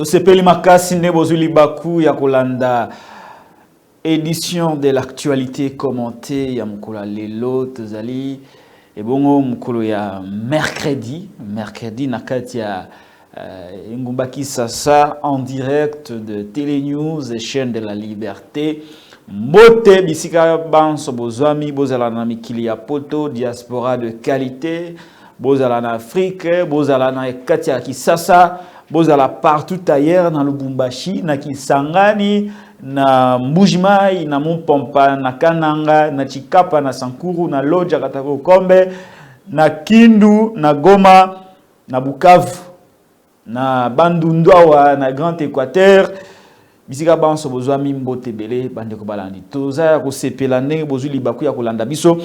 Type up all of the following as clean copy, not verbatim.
Tosepeli makasi ne bozuli baku ya kolanda édition de l'actualité commentée ya mukula lelo tozali ebongo mukolo ya mercredi nakati ya Ngumbaki Sasa en direct de Télénews et chaîne de la Liberté. Mbote bisika banso bozwami bozala na mikili ya poto diaspora de qualité bozala na Afrique bozala na kati ya Kisasa bozala partout ailleurs na Lubumbashi na Kisangani na Mbujimai na Mumpompa na Kananga na Chikapa na Sankuru na Lodja Katako Kombe na Kindu na Goma na Bukavu na Bandundwawa na Grand Équateur bisika banso bozwami mbote belé bandeko balandi toza ko sepela ndenge bozuli baku ya kolanda biso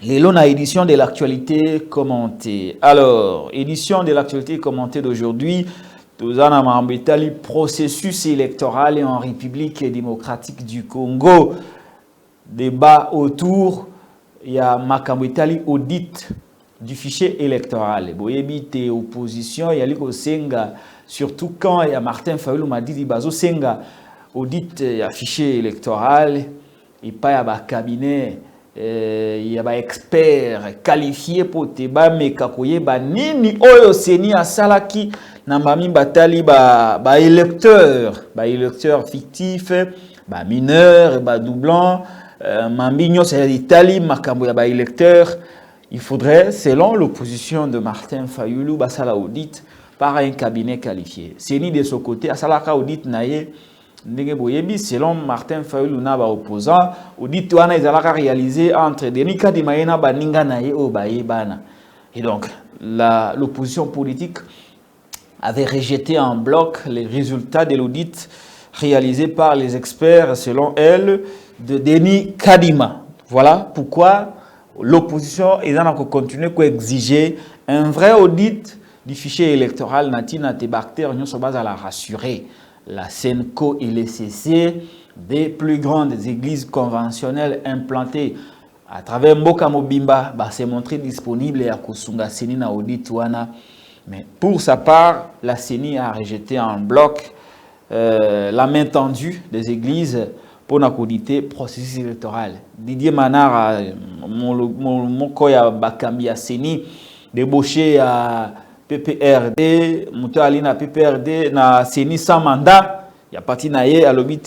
lelo na édition de l'actualité commentée. Alors édition de l'actualité commentée d'aujourd'hui toza na mambetali processus électoral en République démocratique du Congo, débat autour ya makambetali audit du fichier électoral. Boyebi te opposition yali ko senga surtout quand il y a Martin Fayulu m'a dit bazo senga audit ya fichier électoral et pas ya ba cabinet il y a ba expert qualifié pour te ba mekakoye ba nini oyo seni asalaki na mami batali ba électeur fictif ba mineur ba doublant mambinyo c'est l'Italie makambo ya ba électeur. Il faudrait, selon l'opposition de Martin Fayulu, basala audit par un cabinet qualifié. C'est ni de ce côté, asalaka audit naye, selon Martin Fayulu na ba opposant, audit wana ezalaka réalisé entre Denis Kadima na baninga naye o baye bana. Et donc, l'opposition politique avait rejeté en bloc les résultats de l'audit réalisé par les experts, selon elle, de Denis Kadima. Voilà pourquoi l'opposition est en continuer à exiger un vrai audit du fichier électoral natina tebacter nous sommes à la rassurer la Senco et les CC des plus grandes églises conventionnelles implantées à travers Mboka Mobimba s'est montré disponible et à Kosunga Seni na audit wana, mais pour sa part la CENI a rejeté en bloc la main tendue des églises pour auditer processus électoral. Didier Manara, mon koya bakambi a Seni, débauché à PPRD, Mouto Alina PPRD, na Seni sans mandat, il y a parti naye à l'obit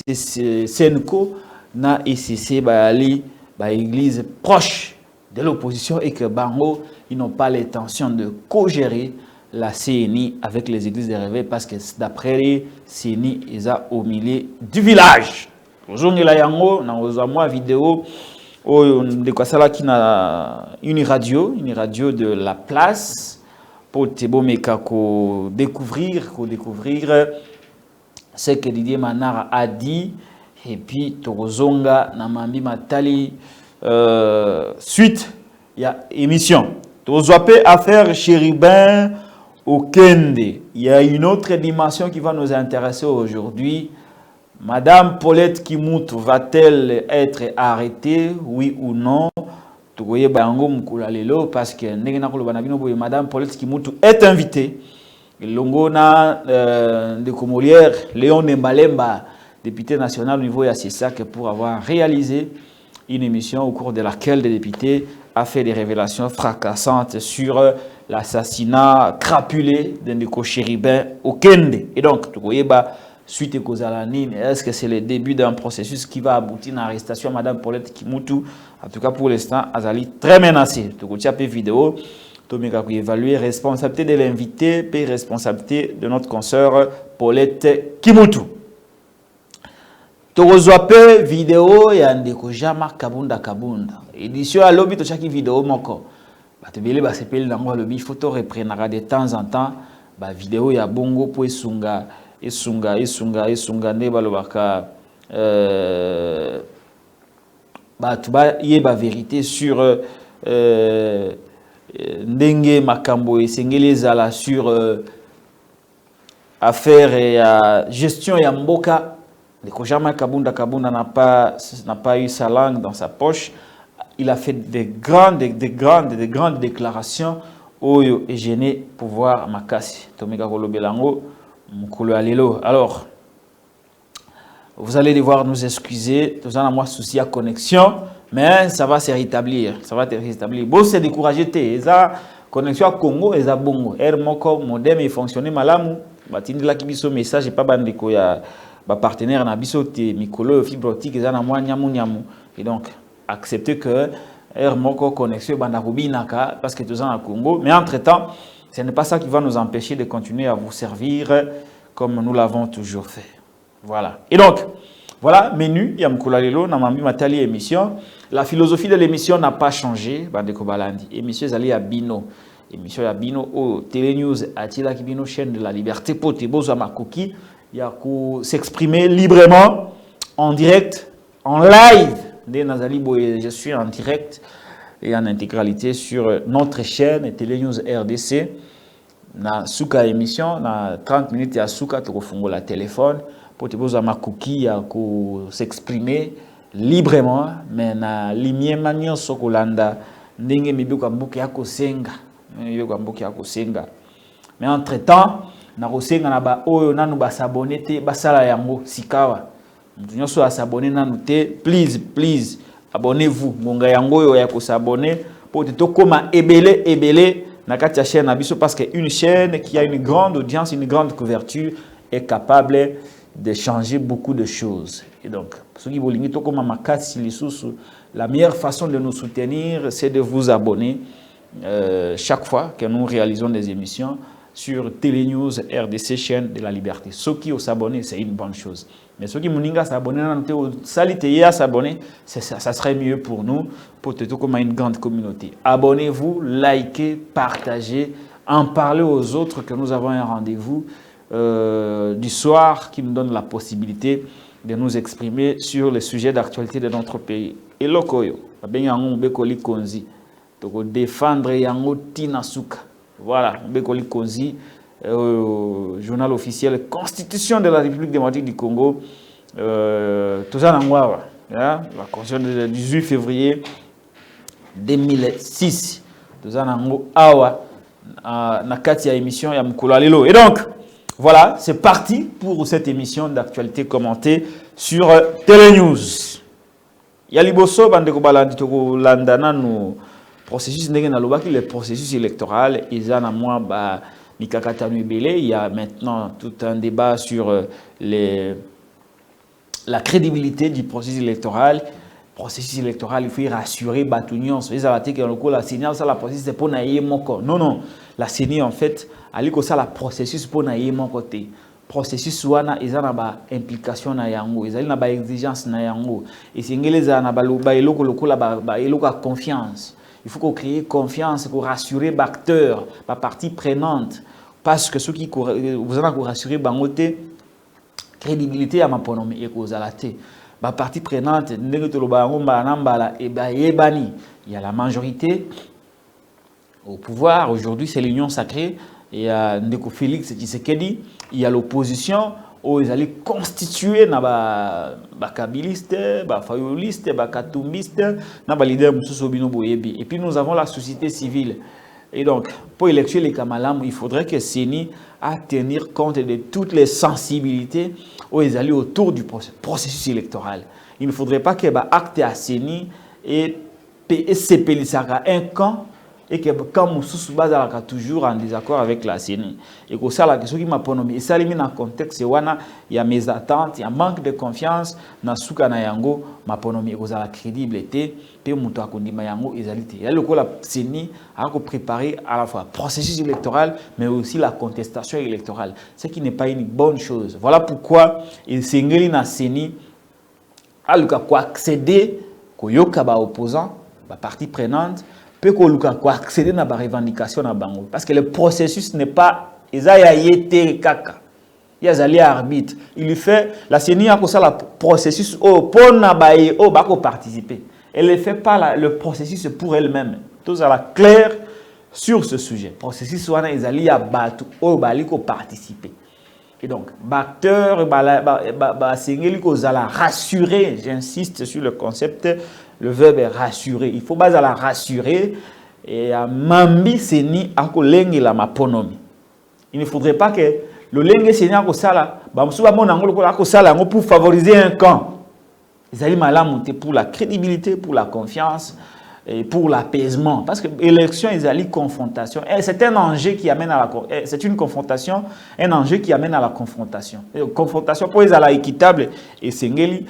Senko, na ECC Bayali, ba église proche de l'opposition et que Bango, ils n'ont pas l'intention de co-gérer la CENI avec les églises de réveil parce que d'après les CENI, ils sont au milieu du village. Aujourd'hui, la yango na ozamwa vidéo de quoi ça qui na une radio de la place pour te bomeka ko découvrir ce que Didier Manara a dit et puis tozonga na mambi matali suite il y a émission tozoapé affaire Chérubin au Kende. Il y a une autre dimension qui va nous intéresser aujourd'hui. Madame Paulette Kimutu va-t-elle être arrêtée, oui ou non? Parce que Madame Paulette Kimutu est invitée. Longona de Komolière, Léon Nembalemba, député national au niveau de CESAC, pour avoir réalisé une émission au cours de laquelle le député a fait des révélations fracassantes sur l'assassinat crapulé de Ndeko Chérubin au Kende. Et donc, suite aux Alanines, est-ce que c'est le début d'un processus qui va aboutir à l'arrestation de Mme Paulette Kimutu? En tout cas, pour l'instant, Azali très menacé. Tu as une vidéo, tu as évalué la responsabilité de l'invité et la responsabilité de notre consoeur Paulette Kimutu. Tu as une vidéo, il y a un Jama Kabunda. Édition à l'objet de chaque vidéo, il faut te reprendre de temps en temps. La vidéo, il y a bongo pour Sunga. Esunga ne balobaka tuba yeba vérité sur ndenge makambo esengeli zala sur affaire et gestion ya mboka. Le Kojama Kabunda n'a pas eu sa langue dans sa poche. Il a fait des grandes déclarations oyo et gêné pouvoir makasi tomeka kolobelango mukolo alelo. Alors, vous allez devoir nous excuser, nous avons un souci à connexion, mais ça va se rétablir. Ça va se rétablir. Bon, c'est découragé. La connexion à Congo et à Bongo. Moko modem et fonctionner malamu. Batindi la kibiso message et pas bandeko ya ba partenaire na biso te mikolo fibre optique et na moi nyamu nyamu. Et donc accepter que Moko connexion bandarubi naka parce que tous en à Congo. Mais entre-temps, ce n'est pas ça qui va nous empêcher de continuer à vous servir comme nous l'avons toujours fait. Voilà. Et donc, voilà, menu, Yamkulalelo, Namami Matali émission. La philosophie de l'émission n'a pas changé. Bandeko Balandi. Émission Zali Abino. Émission Abino au Télé News Atila Kibino, chaîne de la liberté. Pote Bozo Makoki. Il y a qu'à s'exprimer librement, en direct, en live. Dès Nazali Boye, je suis en direct et en intégralité sur notre chaîne Télé News RDC. Na Souka émission, na 30 minutes ya Souka, tu refongo la téléphone. Pour Makuki à s'exprimer librement, mais na limie manio sokolanda ndenge mibiko mbuki yako senga, mais entre temps na kosenga na ba oyo nanu ba s'abonner te basala yango sikawa mutu nyoso s'abonner nanu te, please abonnez-vous ngonga yango yo ya ko s'abonner pour te tokoma ebele na kati ya chaîne abiso parce que une chaîne qui a une grande audience, une grande couverture est capable de changer beaucoup de choses. Et donc, la meilleure façon de nous soutenir, c'est de vous abonner chaque fois que nous réalisons des émissions sur Télé News RDC, chaîne de la liberté. Ceux qui s'abonnent, c'est une bonne chose. Mais ceux qui s'abonner, ça serait mieux pour nous, pour tout comme une grande communauté. Abonnez-vous, likez, partagez, en parlez aux autres que nous avons un rendez-vous du soir qui nous donne la possibilité de nous exprimer sur les sujets d'actualité de notre pays. Et lokoyo, bekoli konzi, toko défendre yango tina suka. Voilà, bekoli konzi, journal officiel Constitution de la République démocratique du Congo, tout ça la Constitution du 18 février 2006. Tout ça awa na kati ya émission ya mukolo alelo. Et donc voilà, c'est parti pour cette émission d'actualité commentée sur Télé News. Yaliboso bandeko balandi toko landana no processus ndenge na lobaki le processus électoral ezana moi ba mikakata ebele. Il y a maintenant tout un débat sur la crédibilité du processus électoral. Processus électoral, il faut y rassurer Batunion. La CENI, ça la processus c'est pour naïe moko. Non, la CENI en fait, aliko ça la processus pour naïe mon côté. Processus wana ezana ba implication na yango, ezali na ba exigence na yango. Et singele za na ba eloko lokola ba eloko confiance. Il faut qu'on crée confiance, qu'on rassurer acteurs, ba partie prenante, parce que ceux qui vous en a rassurer bangote crédibilité à ma ponomi et cause à la té. La partie prenante, il y a la majorité au pouvoir. Aujourd'hui, c'est l'union sacrée. Il y a Ndeko Félix Tshisekedi. Il y a l'opposition où ils allaient constituer les kabilistes, les fayolistes, les katumbistes, les leaders. Et puis nous avons la société civile. Et donc, pour électer les Kamalam, il faudrait que CENI à tenir compte de toutes les sensibilités où ils allaient autour du processus électoral. Il ne faudrait pas que acte à CENI et PSCP un camp et que quand Moussous Bazalaka toujours en désaccord avec la CENI. Et que ça, la question qui m'a pronommé, et ça, dans le contexte, il y a mes attentes, il y a manque de confiance dans Souka Nayango, ma pronommé, et la crédibilité, et Moutou Akondi Mayango, et Zalité. Et là, le coup, la CENI a préparé à la fois le processus électoral, mais aussi la contestation électorale, ce qui n'est pas une bonne chose. Voilà pourquoi il s'est engagé dans la CENI, à accéder aux opposants, la partie prenante, peut accéder à la revendication parce que le processus n'est pas il y a arbitre. Il lui fait la CENI a le processus pour participer. Elle ne fait pas le processus pour elle-même. Tout à clair sur ce sujet. Le processus ils a participer. Et donc, acteur, rassurer, j'insiste sur le concept, le verbe est rassurer. Il faut la rassurer et à mambi seni la maponomi. Il ne faudrait pas que le lenge seigneur ko sala ba musuba mona ngolo ko sala ngo pour favoriser un camp. Ils allaient malamuté pour la crédibilité, pour la confiance et pour l'apaisement parce que l'élection ils allaient confrontation. C'est un enjeu qui amène à la c'est une confrontation, un enjeu qui amène à la confrontation. Confrontation pour les ala équitable et sengeli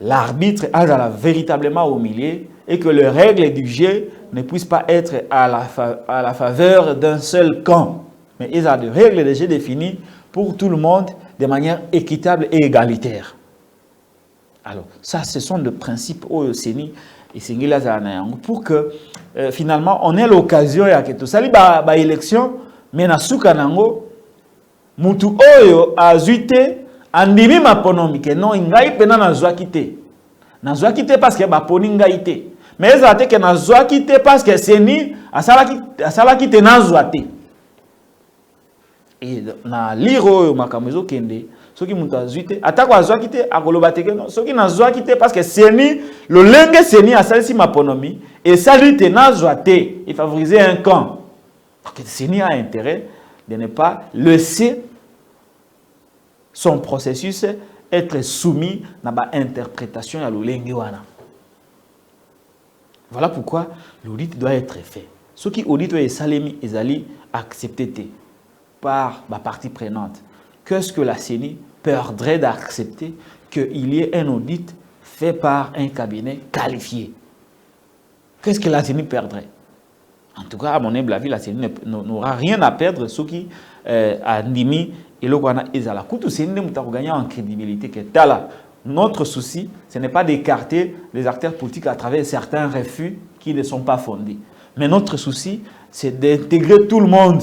l'arbitre a véritablement au milieu et que les règles du jeu ne puissent pas être à la faveur d'un seul camp. Mais ils ont des règles de jeu définies pour tout le monde de manière équitable et égalitaire. Alors, ça, ce sont des principes au Séni et pour que finalement on ait l'occasion de tout ça. Il élection, mais na souka nango, mutu oyo azuite andimi maponomi ke non ingai pena na zwa kité. Na zwa kité parce que ba poni ngai té. Mais ezate ke na zwa kité parce que Séni asala kité na zwa té. Et na liro makamezo kende soki mutu azuite atako azwa kité akoloba te ke non soki na zwa kité parce que Séni le lenge Séni asalisi maponomi et salite na zwa té et favoriser un camp. Donc Séni a intérêt de ne pas laisser son processus être soumis à l'interprétation à l'olenge wana. Voilà pourquoi l'audit doit être fait. Ce qui audit est salemi et zali accepté par la partie prenante. Qu'est-ce que la CENI perdrait d'accepter qu'il y ait un audit fait par un cabinet qualifié? Qu'est-ce que la CENI perdrait? En tout cas, à mon humble avis, la CENI n'aura rien à perdre. Ce qui a nimi et le Ghana est à la coupe. C'est une gagner en crédibilité. Notre souci, ce n'est pas d'écarter les acteurs politiques à travers certains refus qui ne sont pas fondés. Mais notre souci, c'est d'intégrer tout le monde.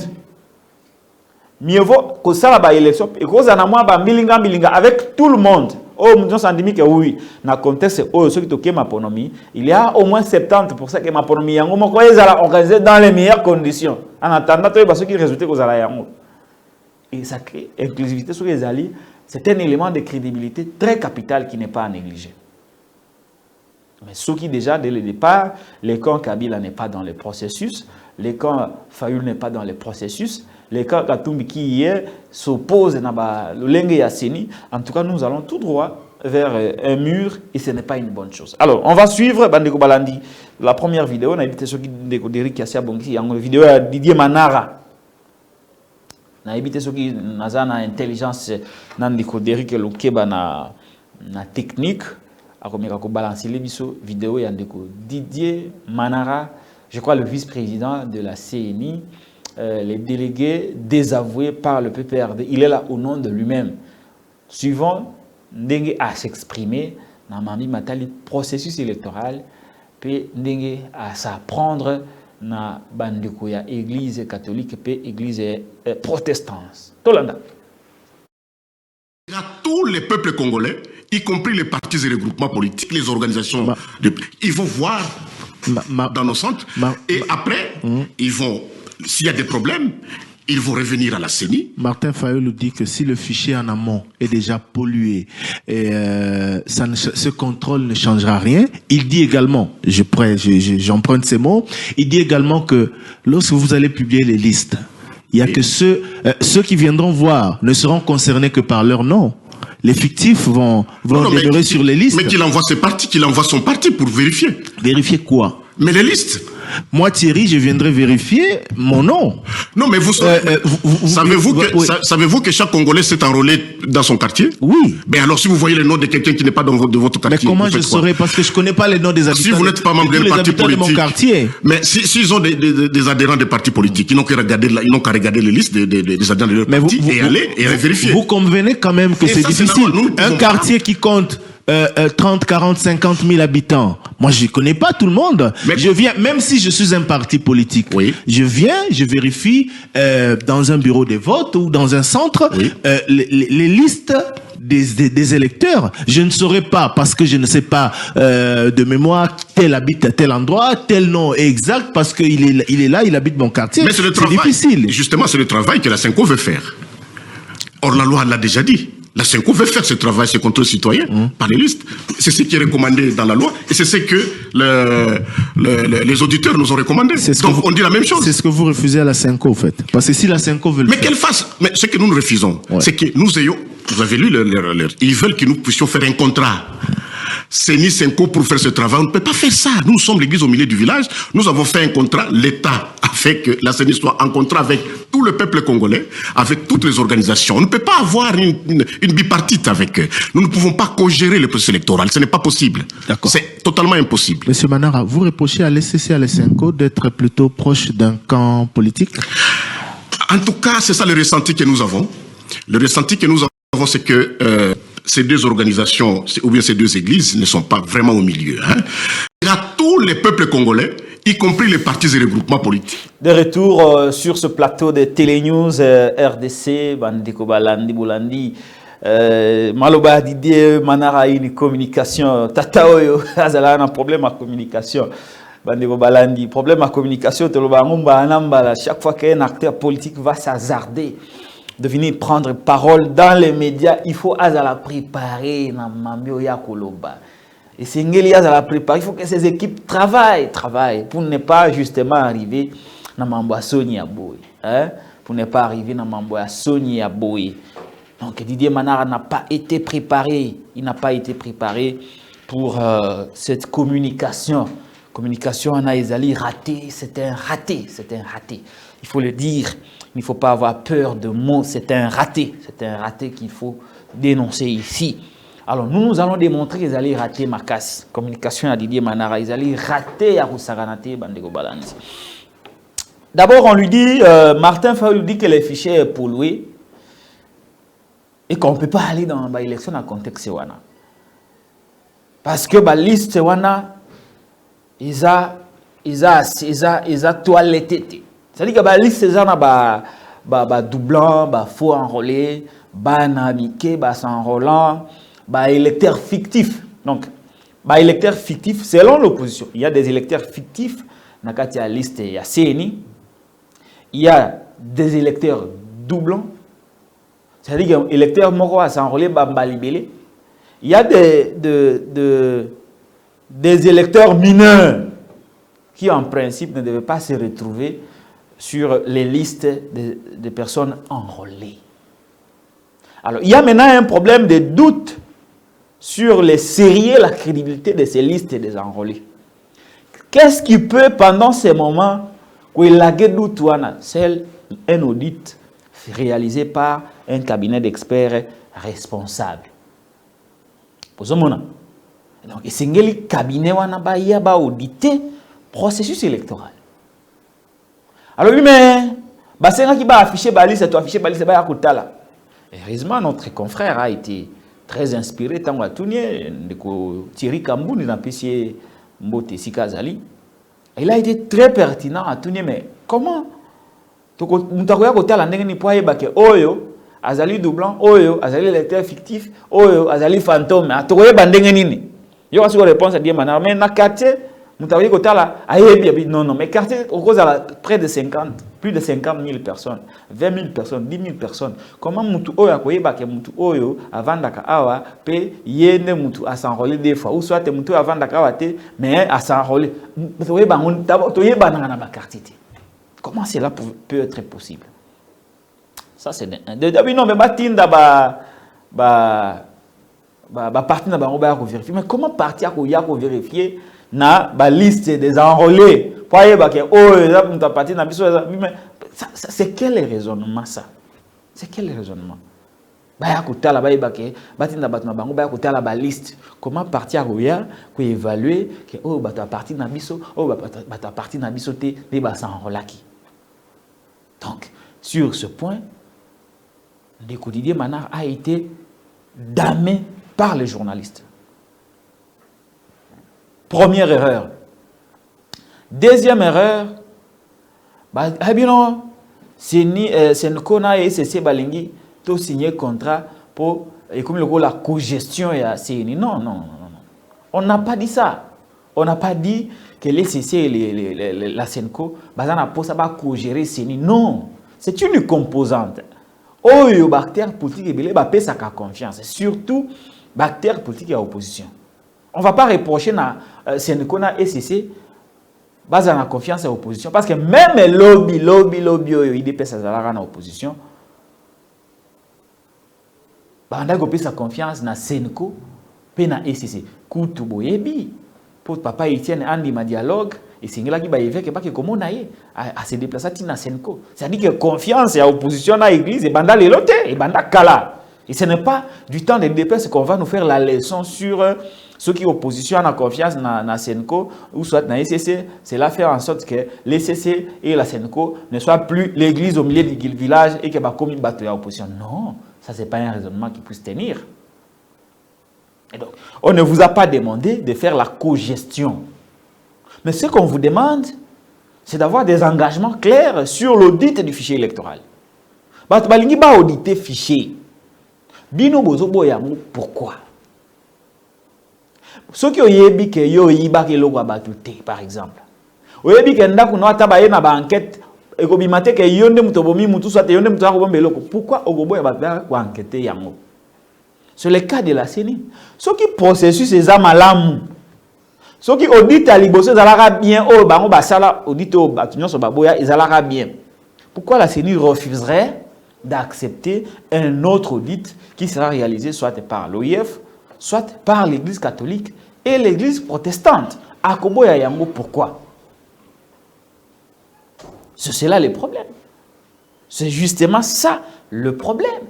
Mieux vaut que ça la élection et que ça n'a moins milinga avec tout le monde. Oh, nous sommes dit que oui, dans le contexte où ceux qui toquent ma ponomie, il y a au moins 70% que ma ponomie yango moko ezala organisée dans les meilleures conditions. En attendant, tu vois ceux qui résultent que ça la yango. Et ça crée inclusivité sur les alliés. C'est un élément de crédibilité très capital qui n'est pas à négliger. Mais ce qui déjà, dès le départ, les camps Kabila n'est pas dans le processus, les camps Fayoul n'est pas dans le processus, les camps Katumbi qui hier s'opposent à l'Olenge Yasseni. En tout cas, nous allons tout droit vers un mur et ce n'est pas une bonne chose. Alors, on va suivre Bandeko Balandi. La première vidéo, on a évité ce qui découvre Kassia Bonki, il y a une vidéo à Didier Manara. On a évité ce qui n'a intelligence, n'a découvert que l'okeba na technique. Comme il a balancé les vidéos, il y a Didier Manara, je crois le vice-président de la CNI, les délégués désavoués par le PPRD. Il est là au nom de lui-même. Suivant Ndenge à s'exprimer dans le processus électoral, puis Ndenge à s'apprendre dans l'église catholique et l'église protestante. Tolanda. À tous les peuples congolais, y compris les partis et les groupements politiques, les organisations, ils vont voir dans nos centres et après, ils vont, s'il y a des problèmes, ils vont revenir à la CENI. Martin Fayoulou dit que si le fichier en amont est déjà pollué, et, ce contrôle ne changera rien. Il dit également, j'emprunte ces mots, il dit également que lorsque vous allez publier les listes, il y a que ceux qui viendront voir ne seront concernés que par leur nom. Les fictifs vont demeurer sur les listes. Mais qu'il envoie ses partis, qu'il envoie son parti pour vérifier. Vérifier quoi? Mais les listes. Moi, Thierry, je viendrai vérifier mon nom. Non, mais savez-vous que chaque Congolais s'est enrôlé dans son quartier? Oui. Mais alors, si vous voyez le nom de quelqu'un qui n'est pas dans votre quartier, mais comment je saurais? Parce que je connais pas les noms des habitants. Si vous n'êtes pas membre d'un parti politique, de mon quartier. Mais s'ils ont des adhérents des partis politiques, ils n'ont qu'à regarder les listes des adhérents de leur parti et aller et vérifier. Vous convenez quand même que c'est difficile. Un quartier qui compte 30, 40, 50 000 habitants. Moi, je connais pas tout le monde. Mais je viens, même si je suis un parti politique, oui. Je viens, je vérifie dans un bureau de vote ou dans un centre oui. Les listes des électeurs. Je ne saurais pas, parce que je ne sais pas de mémoire tel habite à tel endroit, tel nom est exact, parce qu'il est là, il habite mon quartier. Mais c'est difficile. Justement, c'est le travail que la Senko veut faire. Or, la loi l'a déjà dit. La Senco veut faire ce travail, ce contrôle citoyen par les listes. C'est ce qui est recommandé dans la loi et c'est ce que les auditeurs nous ont recommandé. Donc on dit la même chose. C'est ce que vous refusez à la Senco, en fait. Parce que si la Senco veut le faire... Mais qu'elle fasse. Mais ce que nous refusons, c'est que nous ayons... Vous avez lu ils veulent que nous puissions faire un contrat. CENI, Senco pour faire ce travail. On ne peut pas faire ça. Nous sommes l'église au milieu du village. Nous avons fait un contrat. L'État a fait que la CENI soit en contrat avec tout le peuple congolais, avec toutes les organisations. On ne peut pas avoir une bipartite avec eux. Nous ne pouvons pas co-gérer le processus électoral. Ce n'est pas possible. C'est totalement impossible. Monsieur Manara, vous reprochez à l'SCC et à la Senco d'être plutôt proche d'un camp politique? En tout cas, c'est ça le ressenti que nous avons. Le ressenti que nous avons, c'est que ces deux organisations, ou bien ces deux églises, ne sont pas vraiment au milieu. Il y a tous les peuples congolais, y compris les partis et regroupements politiques. De retour sur ce plateau de Télénews RDC, Bandeko Balandi Boulandi, Maloba Didier Manara une communication, Tataoyo, Azala un problème à communication. Bandeko Balandi, problème à communication, chaque fois qu'un acteur politique va s'hasarder de venir prendre parole dans les médias, il faut la préparer na mambio ya koloba. Et c'est la préparer, il faut que ces équipes travaillent pour ne pas justement arriver na mambo Sony Aboy, pour ne pas arriver na mambo Sony Aboy. Donc Didier Manara n'a pas été préparé, il n'a pas été préparé pour cette communication. Communication en Aïzali raté, c'est un raté, il faut le dire. Il ne faut pas avoir peur de mots, c'est un raté qu'il faut dénoncer ici. Alors nous allons démontrer qu'ils allaient rater ma casse. Communication à Didier Manara, ils allaient rater à Roussaganate, Bandeko Balandi. D'abord on lui dit, Martin Fayulu dit que les fichiers sont pollués et qu'on ne peut pas aller dans l'élection dans le contexte wana. Parce que la liste wana, ils ont toiletté. C'est-à-dire que la liste c'est un doublant, faux enrôlé, namiqué, s'enrôlant, électeurs fictifs. Donc, électeurs fictifs selon l'opposition. Il y a des électeurs fictifs dans la liste, il y a CNI. Il y a des électeurs doublants. C'est-à-dire que l'électeur moko a s'enrôlé, libellé. Il y a des électeurs mineurs qui en principe ne devaient pas se retrouver sur les listes de personnes enrôlées. Alors, il y a maintenant un problème de doute sur les sérieux, la crédibilité de ces listes des enrôlés. Qu'est-ce qui peut, pendant ces moments, c'est un audit réalisé par un cabinet d'experts responsable. Pour ce moment, donc, c'est un cabinet qui a audité le processus électoral. Alors lui, mais, c'est qui va afficher balise, heureusement, notre confrère a été très inspiré tant que Thierry Kambou, Mbote Sikazali. Il a été très pertinent à Touné, mais comment Oyo, Azali doublant, Oyo, Azali électeur fictif, Oyo, Azali fantôme, à Toye Bandengenini. Il y a une réponse à dire, mais dans le quartier, non, mais quartier, au cause à près de 50, plus de 50 000 personnes, 20 000 personnes, 10 000 personnes. Comment Moutou Oyo, Moutou Oyo, avant d'Akawa, peut yéne Moutou à s'enrôler des fois, ou soit Moutou avant d'Akawa, mais à s'enrôler. Comment cela peut être possible? Ça, c'est non, mais Batinda, parti na bango ba ko vérifier. Mais comment partir ko vérifier na ba liste des enrôlés? Pour yeba ke oh parti na biso mais c'est quel raisonnement ça? C'est quel raisonnement? Ba ya ko tala ba yeba ke batinda batuna bango ba ko tala ba liste. Comment partir ko évaluer que oh ba ta parti na biso, oh ba ta parti na biso te ne ba s'enrôlaki. Donc sur ce point, le quotidien Manara a été damé par les journalistes. Première erreur. Deuxième erreur, c'est Nkona et CC Balingi tout signé contrat pour la co-gestion et la CNI. Non. On n'a pas dit ça. On n'a pas dit que les CC et la Senco, co-gérer CNI. Non, c'est une composante. oyo acteur politique ebele ba pesa ka confiance, surtout acteur politique à opposition. On va pas reprocher na Senko na SCC base na confiance à opposition parce que même lobby oyo IDPS azalaka na opposition banda ko pesa confiance na Senko pe na SCC kutu boyebi pour papa Etienne andi ma dialogue et singela ki ba évêque pas que comment naie à se déplacer na Senko, c'est-à-dire que confiance à opposition na église et banda lelote et banda kala. Et ce n'est pas du temps de DPS qu'on va nous faire la leçon sur ceux qui opposition à confiance na Senko ou soit na SCC. C'est là faire en sorte que les SCC et la Senko ne soient plus l'église au milieu du village et que bah comme une bataille à opposition. Non, ça c'est pas un raisonnement qui puisse tenir. Et donc, on ne vous a pas demandé de faire la co-gestion. Mais ce qu'on vous demande, c'est d'avoir des engagements clairs sur l'audit du fichier électoral. Balingi ba auditer fichier. Bino bozo boyamu pourquoi? Ce qui oyebi ke yo yiba ke logo abatute par exemple. Oyebi ke ndaku no ata baye na ba enquête e ko bimate ke yonde mutobomi mutu soit yonde mutu akobombe loko. Pourquoi ogoboya ba ko enquêter yango? C'est le cas de la CENI. Ce qui processus est malamu. Ce qui audite à liboso ezalaka bien o bango basala audite o batunyo so baboya ezalaka bien. Pourquoi la CENI refuserait d'accepter un autre audit qui sera réalisé soit par l'OIF, soit par l'Église catholique et l'Église protestante? À Koboya Yango, pourquoi? C'est là le problème. C'est justement ça le problème.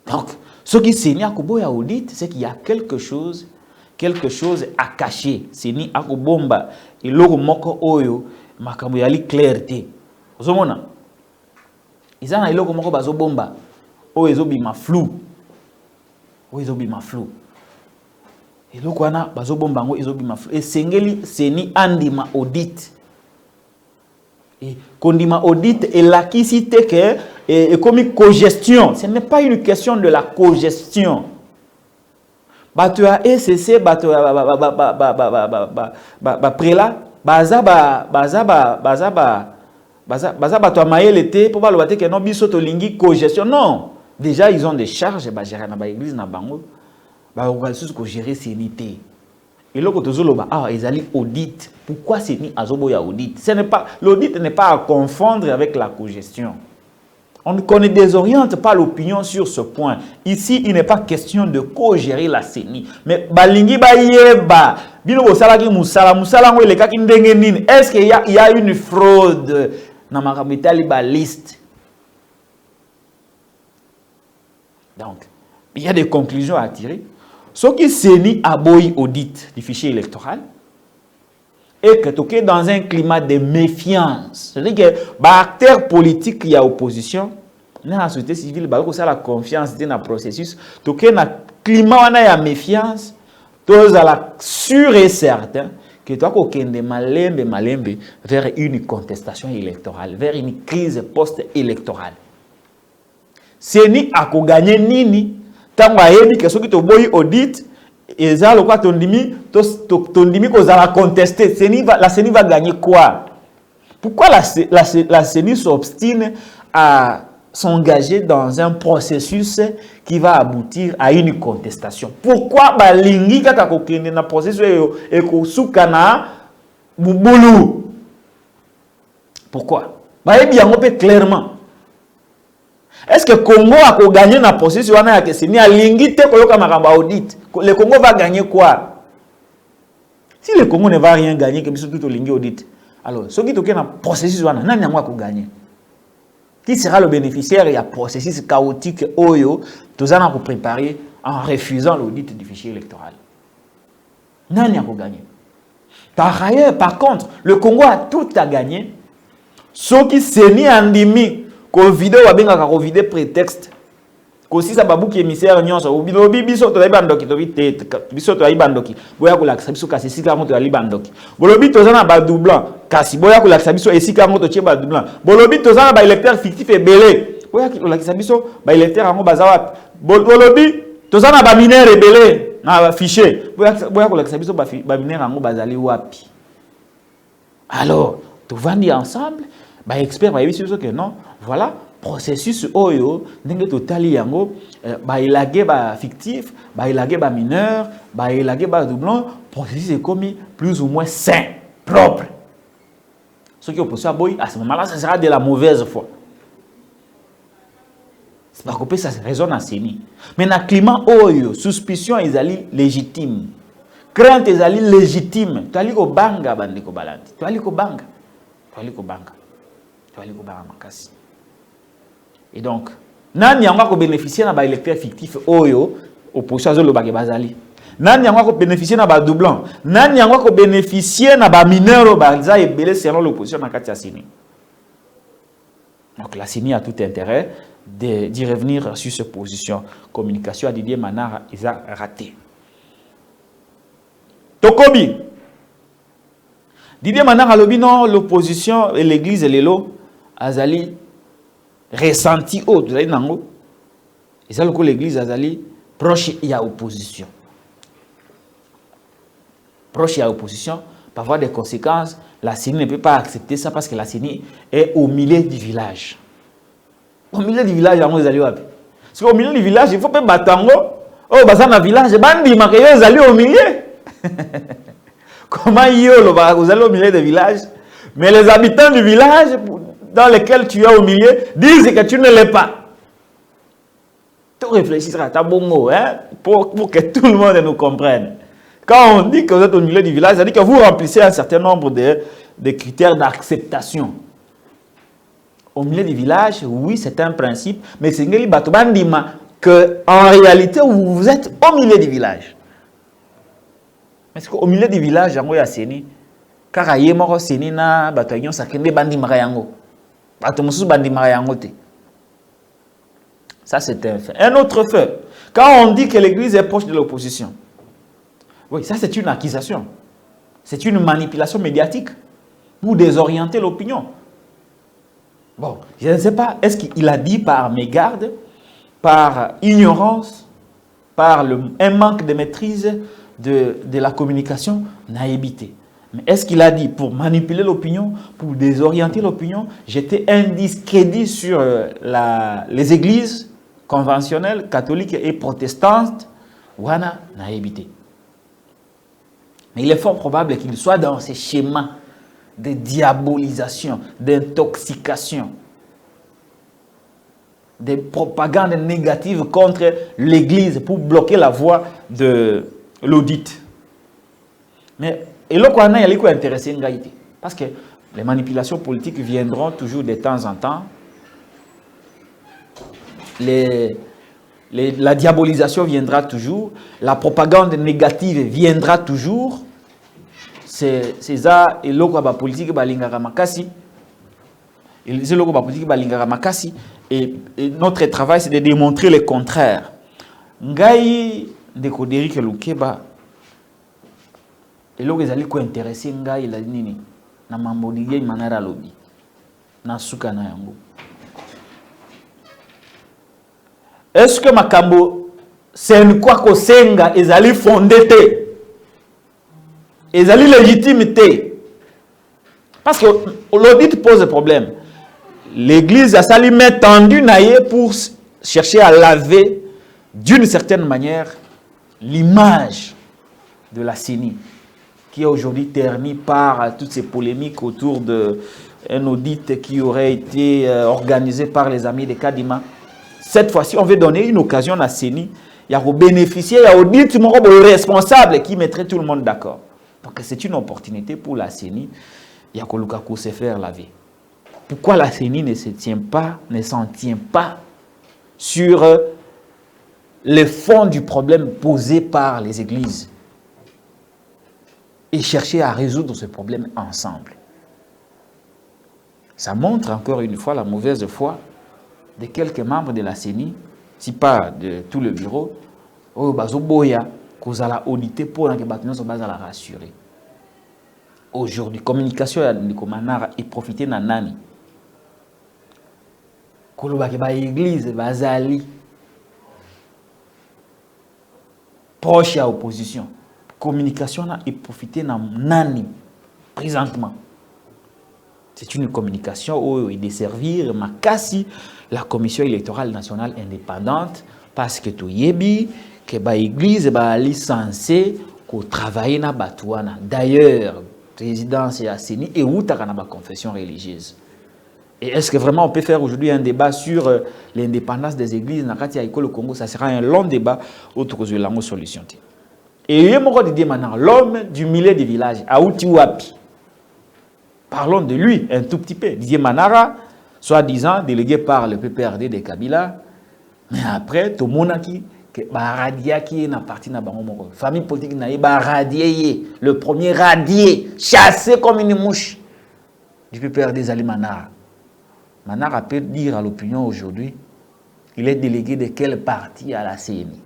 Donc, ce qui s'est à Koboya audit, c'est qu'il y a quelque chose à cacher. C'est ni à Kobomba et l'oro moko oyo makaboyali clarté. Vous voyez? Ils ont eloko moko bazo bomba o ezobima flou eloko wana bazo bomba ngo ezobima flou et sengeli seni andima audit et kondima audit et la kisite que et comme co-gestion. Ce n'est pas une question de la co-gestion. Bato a SCC bato prela baza bato maël pour pas le que non biso to lingi co-gestion. Non, déjà ils ont des charges ba gérer na ba église na bango ba organiser ko gérer sénité. Et là quand tozolo ba ils allaient audit. Pourquoi c'est ni azoboya audit? Ce n'est pas l'audit n'est pas à confondre avec la co-gestion. On ne désoriente pas l'opinion sur ce point. Ici, il n'est pas question de co-gérer la CENI. Mais balingi ba yeba bino bo salaki musala ngo le kaki ndenge nini. Est-ce qu'il y a une fraude dans ma capitale ba liste? Donc, il y a des conclusions à tirer. Ce qui CENI aboyi audit du fichier électoral et que tu es dans un climat de méfiance. C'est-à-dire que les acteurs politiques qui sont opposition, dans la société civile, ils ont la confiance dans le processus. Tu es dans un climat de méfiance, tu es sûr et certain que tu as malembe vers une contestation électorale, vers une crise post-électorale. CENI a gagné nini, tant que ceux qui te boy audit, et ça, le quoi tondimi qu'on a contesté, la CENI va gagner quoi? Pourquoi la CENI s'obstine à s'engager dans un processus qui va aboutir à une contestation? Pourquoi balingi kaka kokende na processus et ko sukana bubulu? Pourquoi? Bah bien on peut clairement. Est-ce que Congo a gagné dans le processus wana ya CENI a lingité koyoka makamba audit? Le Congo va gagner quoi? Si le Congo ne va rien gagner, que tout lingi audit. Alors, ce qui est dans le processus wana nani yango ko gagner? Qui sera le bénéficiaire et un processus chaotique oyo tozana ko préparer en refusant l'audit du fichier électoral? Nani yango gagner? Par ailleurs, par contre, le Congo a tout à gagner. Ce qui CENI andimi Covid wa benga ka Covid prétexte ko si sa babuki émissaire nyonso obilobi biso to libandoki to bité biso to libandoki boya ko lakisa biso kasi sika ngo to libandoki bolobi tozana ba doublant kasi boya ko lakisa biso esika ngo to tie ba doublant bolobi tozana ba électeur fictif ebelé boya ko lakisa biso ba électeur ngo bazawa bolobi tozana ba mineur ebelé na ba fichier boya ko lakisa biso ba mineur ngo bazali wapi? Alors, tout va dire ensemble. Bah, expert va dire que non, voilà, processus oyo ndenge totali yango bailage ba fictif, bailage ba mineur, bailage ba doublon, processus est commis plus ou moins sain, propre. Ce qui est opposé à boy, à ce moment-là, ça sera de la mauvaise foi. C'est pas que ça résonne à Séni. Mais dans le climat oyo, suspicion est légitime. Crainte est légitime. Tu as dit au banga bandeko balandi. Tu as dit au banga. Tu as dit au banga. Tu as dit au banga makasi. Et donc, nani yanga ko bénéficier na ba électeur fictif oyo opposition zo lo ba bazali. Nani yanga ko bénéficier na ba doublant. Nani yanga ko bénéficier na ba mineur ba za ebele selon l'opposition na kati ya Séni. Donc la Séni a tout intérêt d'y revenir sur cette position. Communication à Didier Manara, ils ont raté. Tokobi. Didier Manara lobi non, l'opposition et l'église et l'élo, azali ressenti autre. Et ça, l'église azali proche il y a opposition. Proche il y a opposition, par avoir des conséquences, la CENI ne peut pas accepter ça parce que la CENI est au milieu du village. Au milieu du village, parce qu'au milieu du village, il faut pas batango. Oh, bah ça, village, bandi, ma vous allez au milieu. Comment vous allez au milieu du village? Mais les habitants du village dans lesquels tu es au milieu disent que tu ne l'es pas. Tu réfléchiras, tu as bon mot, hein, pour que tout le monde nous comprenne. Quand on dit que vous êtes au milieu du village, ça dit que vous remplissez un certain nombre de critères d'acceptation. Au milieu du village, oui, c'est un principe, mais c'est que en réalité, vous êtes au milieu du village. Parce qu'au milieu du village, il y a Séni. Car il y a Séni, na bataillon sakende bandi marayango. Batomusu bandi marayango te. Ça, c'est un fait. Un autre fait, quand on dit que l'église est proche de l'opposition, oui, ça, c'est une accusation. C'est une manipulation médiatique pour désorienter l'opinion. Bon, je ne sais pas, est-ce qu'il a dit par mégarde, par ignorance, par un manque de maîtrise de la communication, naïveté. Mais est-ce qu'il a dit pour manipuler l'opinion, pour désorienter l'opinion, jeter un discrédit sur les églises conventionnelles, catholiques et protestantes? Voilà, naïveté. Mais il est fort probable qu'il soit dans ces schémas de diabolisation, d'intoxication, de propagande négative contre l'Église pour bloquer la voie de l'audit. Mais et là, quoi, il est intéressé parce que les manipulations politiques viendront toujours de temps en temps. La diabolisation viendra toujours. La propagande négative viendra toujours. C'est ça, et l'autre politique balingara makasi. Et notre travail, c'est de démontrer le contraire. Ngai de Koderi Lukeba, et l'autre est allé intéressé Ngai la nini na mambodige manara lobi na suka na yango. Est-ce que makambo c'est une quoi que senga est allé fondé te? Et ça légitimité. Parce que l'audit pose problème. L'église a sali main tendue pour chercher à laver d'une certaine manière l'image de la CENI qui est aujourd'hui ternie par toutes ces polémiques autour d'un audit qui aurait été organisé par les amis de Kadima. Cette fois-ci, on veut donner une occasion à la CENI. Il y a bénéficier, il y a audit responsable qui mettrait tout le monde d'accord. Parce que c'est une opportunité pour la CENI, Yakolukaku se faire laver. Pourquoi la CENI ne s'en tient pas sur le fond du problème posé par les églises et chercher à résoudre ce problème ensemble? Ça montre encore une fois la mauvaise foi de quelques membres de la CENI, si pas de tout le bureau, au Bazoboya. Qu'on a audité pour que nous soyons rassurés. Aujourd'hui, communication de Manara et profiter de nani. Kolobaki église bazali proche à opposition. Communication et profiter de nani présentement. C'est une communication où il desservir Makassi, la commission électorale nationale indépendante, parce que tout yebi, que l'église est licenciée pour travailler dans Batouana. D'ailleurs, présidence et Asseni et où tu as la confession religieuse. Et est-ce que vraiment on peut faire aujourd'hui un débat sur l'indépendance des églises dans le Congo? Ça sera un long débat autour de la solution. Et il y a l'homme du milieu du village, Aouti Wapi. Parlons de lui un tout petit peu. Didier Manara, soi-disant délégué par le PPRD de Kabila, mais après, tout le monde qui est dans parti de la famille politique, le premier radié, chassé comme une mouche du PPRD Zali Manara. Manara peut dire à l'opinion aujourd'hui, il est délégué de quel parti à la CENI.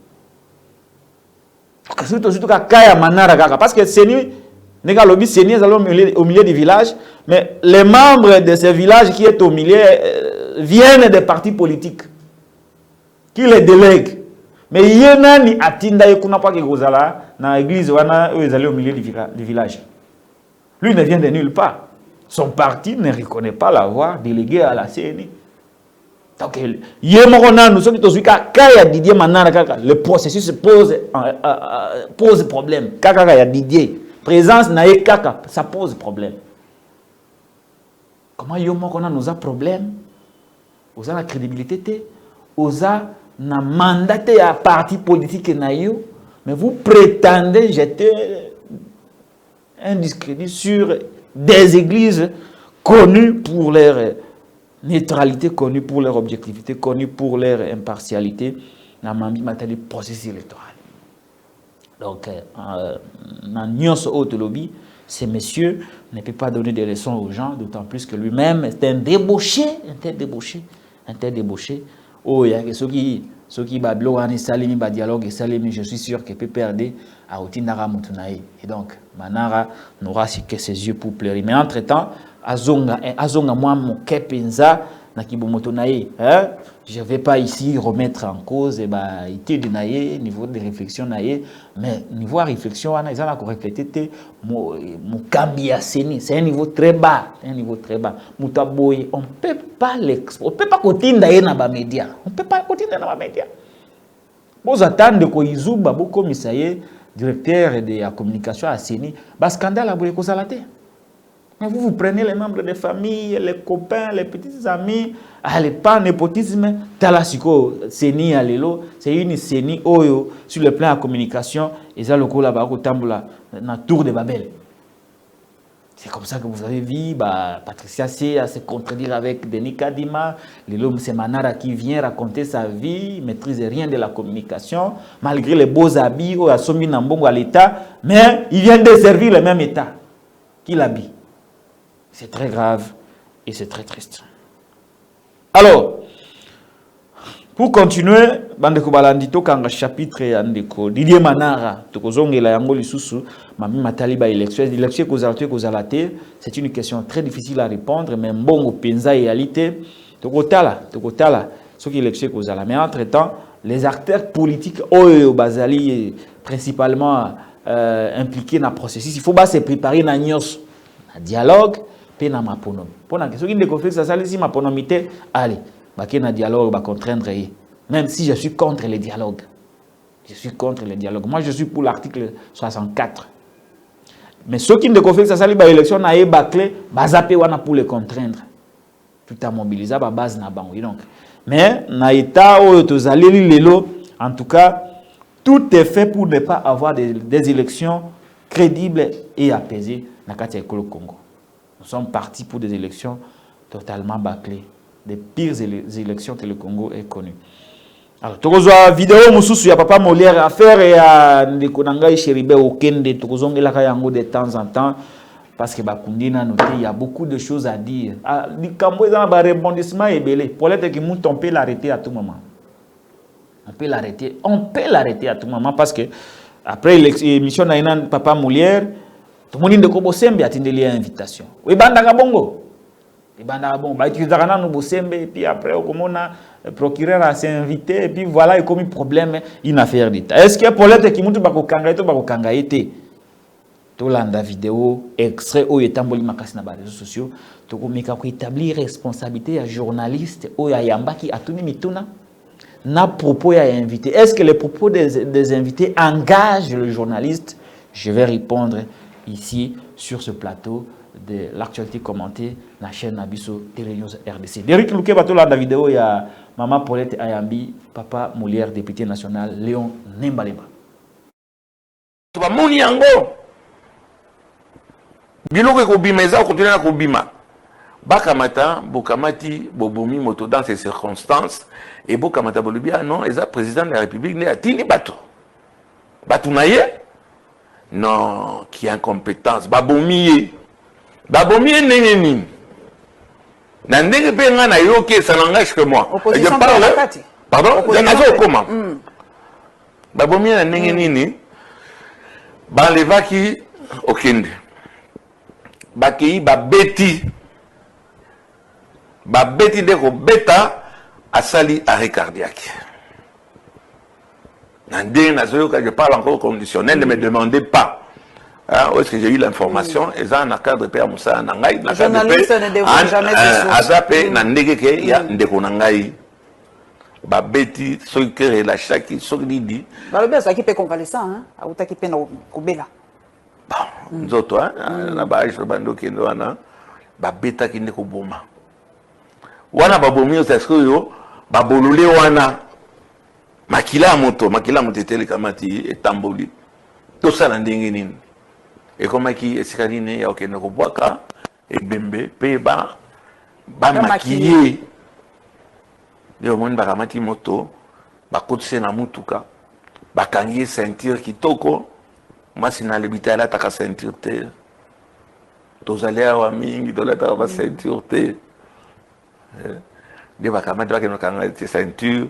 Surtout Kaya Manara, parce que CENI, au milieu du village, mais les membres de ce village qui est au milieu viennent des partis politiques qui les délèguent. Mais il y en a qui attendent dans l'église au milieu du village. Lui ne vient de nulle part. Son parti ne reconnaît pas l'avoir délégué à la CNI. Donc, le processus pose problème. Didier. Présence naïe kaka, ça pose problème. Comment nous a problème? Nous avons la crédibilité, nous avons un mandat à parti politique naïo, mais vous prétendez jeter un discrédit sur des églises connues pour leur neutralité, connues pour leur objectivité, connues pour leur impartialité dans le processus électoral. Donc, dans haute lobby, ces messieurs ne peuvent pas donner des leçons aux gens, d'autant plus que lui-même est un débauché. Oh, il y a ceux qui dialogue, je suis sûr que PPRD a Otinara Moutunaï. Et donc, Manara n'aura que ses yeux pour pleurer. Mais entre-temps, Azonga moi mon kepenza nakibomotonaï. Je ne vais pas ici remettre en cause le niveau de réflexion, mais niveau de réflexion, on a reflété mon cambiaseni. C'est un niveau très bas. Moutaboy, on ne peut pas continuer dans les médias. On ne peut pas continuer dans les médias. Vous attendez que Izuba, comme directeur de la communication à Seni, scandale à Bouyekosalaté. Mais vous prenez les membres de famille, les copains, les petits amis, les pas népotisme, talasiko, Seni alelo, c'est une Seni oyo sur le plan de la communication, et ça le coup là-bas au tamboula, dans la tour de Babel. C'est comme ça que vous avez vu Patricia C à se contredire avec Denis Kadima, l'homme c'est Manara qui vient raconter sa vie, ne maîtrise rien de la communication, malgré les beaux habits, à Somi Nambongo à l'État, mais il vient de servir le même État qu'il habille. C'est très grave et c'est très triste. Alors, pour continuer, Bandeko Balandito Kanga chapitre Andeko Didier Manara, Tokozongela Yango Lisusu, Mami Mataliba élection Kozalate, c'est une question très difficile à répondre, mais bon, Penza et Alité, Tokotala, ce qui est élection Kozala. Mais entre-temps, les acteurs politiques, Bazali, principalement impliqués dans le processus, il faut se préparer dans le dialogue. Pena maponom. Pendant que ceux qui ne confient ça, ça les maponomité, allez, un dialogue, va contraindre. Même si je suis contre les dialogues. Moi, je suis pour l'article 64. Mais ceux qui ne confient ça, les élections, na bâclé, bazapé wana pour les contraindre. Tout à mobiliser, base na bango. Donc, mais na état en tout cas, tout est fait pour ne pas avoir des élections crédibles et apaisées dans le Congo. Nous sommes partis pour des élections totalement bâclées, des pires élections que le Congo ait connues. Alors, tu as une vidéo, il y a Papa Molière à faire et à Ndekonanga Cheribe au Kende, tu as de temps en temps, parce que il y a beaucoup de choses à dire. Le Cambo, il y a un rebondissement et belé. Pour l'être qui monte, on peut l'arrêter à tout moment. On peut l'arrêter à tout moment parce que après l'émission de Papa Molière, tout le monde de Kobosembe a tenu l'invitation. Oui, bandanga bongo. Bah tu as nous Bosembe et puis après le procureur a s'est invité et puis voilà il a commis problème une affaire d'État. Est-ce que pour l'être qui monte bako kanga été tolanda vidéo extrait au etamboli makasi na ba réseaux sociaux to ko meka ko établir responsabilité à journaliste o ya yambaki atuni mituna na propos ya invité. Est-ce que les propos des invités engagent le journaliste? Je vais répondre ici sur ce plateau de l'actualité commentée la chaîne Nabiso Télénews RDC. Derrick Luke batola la vidéo ya Maman Paulette Ayambi, Papa Moulière, député national Léon Nembalemba. Tuba moni yango biloko ko bima eza ko tena ko bima bakamata bokamati bobomi moto dans ces circonstances et bokamata bolubia non eza président de la République ne atini bato naye non qui incompétence babomi ndenge nini na ndenge pe nga na yoke ça n'engage que moi je parle pardon nazo koma babomi na ndenge nini balevaki okende bakei babeti de ko beta asali arrêt cardiaque na ndenge nazo je parle encore conditionnel, ne me demandez pas. Où est-ce que j'ai eu l'information? Et ça, dans le cadre de Moussa Nangaï, dans le cadre de Azape, Nandegeke, il y a Ndekonangaï. Babeti, ceux qui relâchent, qui sont dit. Balobé, ça qui peut convalescent, hein? Aouta qui peut nous couper. Bon, nous autres, hein, na bâche, bando qui nous ana, babeta qui n'est qu'au boma. Wana babomi, c'est ce que yo, babolole wana, makila moto tele kamati et tamboli. Tout ça, l'andengénine. Et comme qui est scaline, il y a aucun boaka, et bembe, peba, maquillé. De monde bakamati moto, bakotse na mutuka, bakangi ceinture kitoko, moi si na lebita la taka ceinture te. Tozalea wa mingi dola taka ceinture te. De bakamati bakeno kanga ceinture,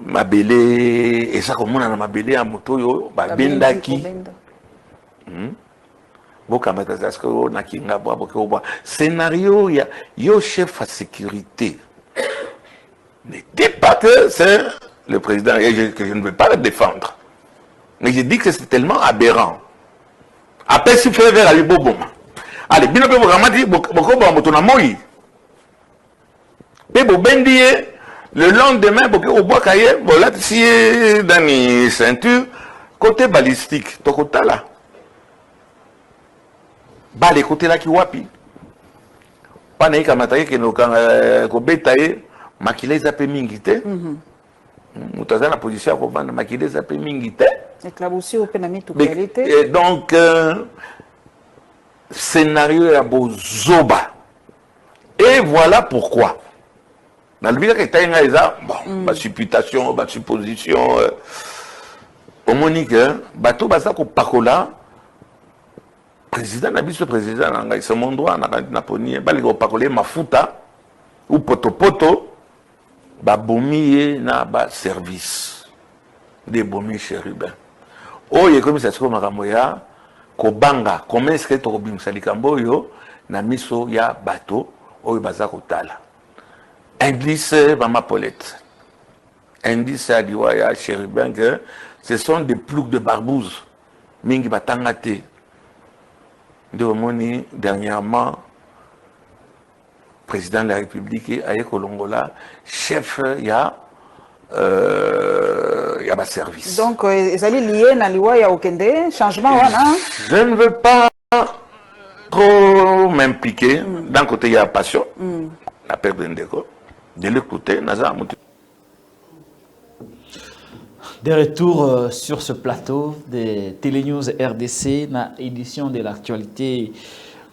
mabele, et ça comme on a mabele à moto yo, babendaki. Scénario, il y a chef à sécurité. N'était pas que c'est le président, et que je ne veux pas le défendre. Mais je dis que c'est tellement aberrant. Après, si fait vers Ali Bobo. Allez, bien que vous dit, beaucoup de motos na moi. Et Bobendi, le lendemain, beaucoup au bois cahier, voilà, si dans les ceintures, côté balistique, to côté là. Bah, les côtés là qui wapi. Pas n'est qu'à mater que nous, quand bétail, maquiller les appels mingité. Nous avons la position pour maquiller les appels mingité. Éclaboussi au pénami tout qualité. Et donc, scénario est à Bozoba. Et voilà pourquoi. Dans le but que tu as ma supputation, ma supposition, au monique, bateau basako pakola, président Nabiso président c'est mon droit na poni ba le pakolé mafuta ou poto ba bomi na ba service des bomi chérubin. Oye comme ça se comme makamboya ko banga comment est-ce que to bimsa likambo yo na miso ya bateau oyo bazako tala. Indice Maman Paulette. Indice à Diwaya chérubin que ce sont des ploucs de barbouze. Mingi batangate. De Omoni, dernièrement, président de la République, Aye Kolongola, chef, il y a un service. Donc, ils allaient lier dans l'Iwa Okende, changement, voilà. Je ne veux pas trop m'impliquer. D'un côté, il y a passion, la perte d'Indeko. De l'autre côté, Nazar Mouti. De retour sur ce plateau de Télénews RDC, na édition de l'actualité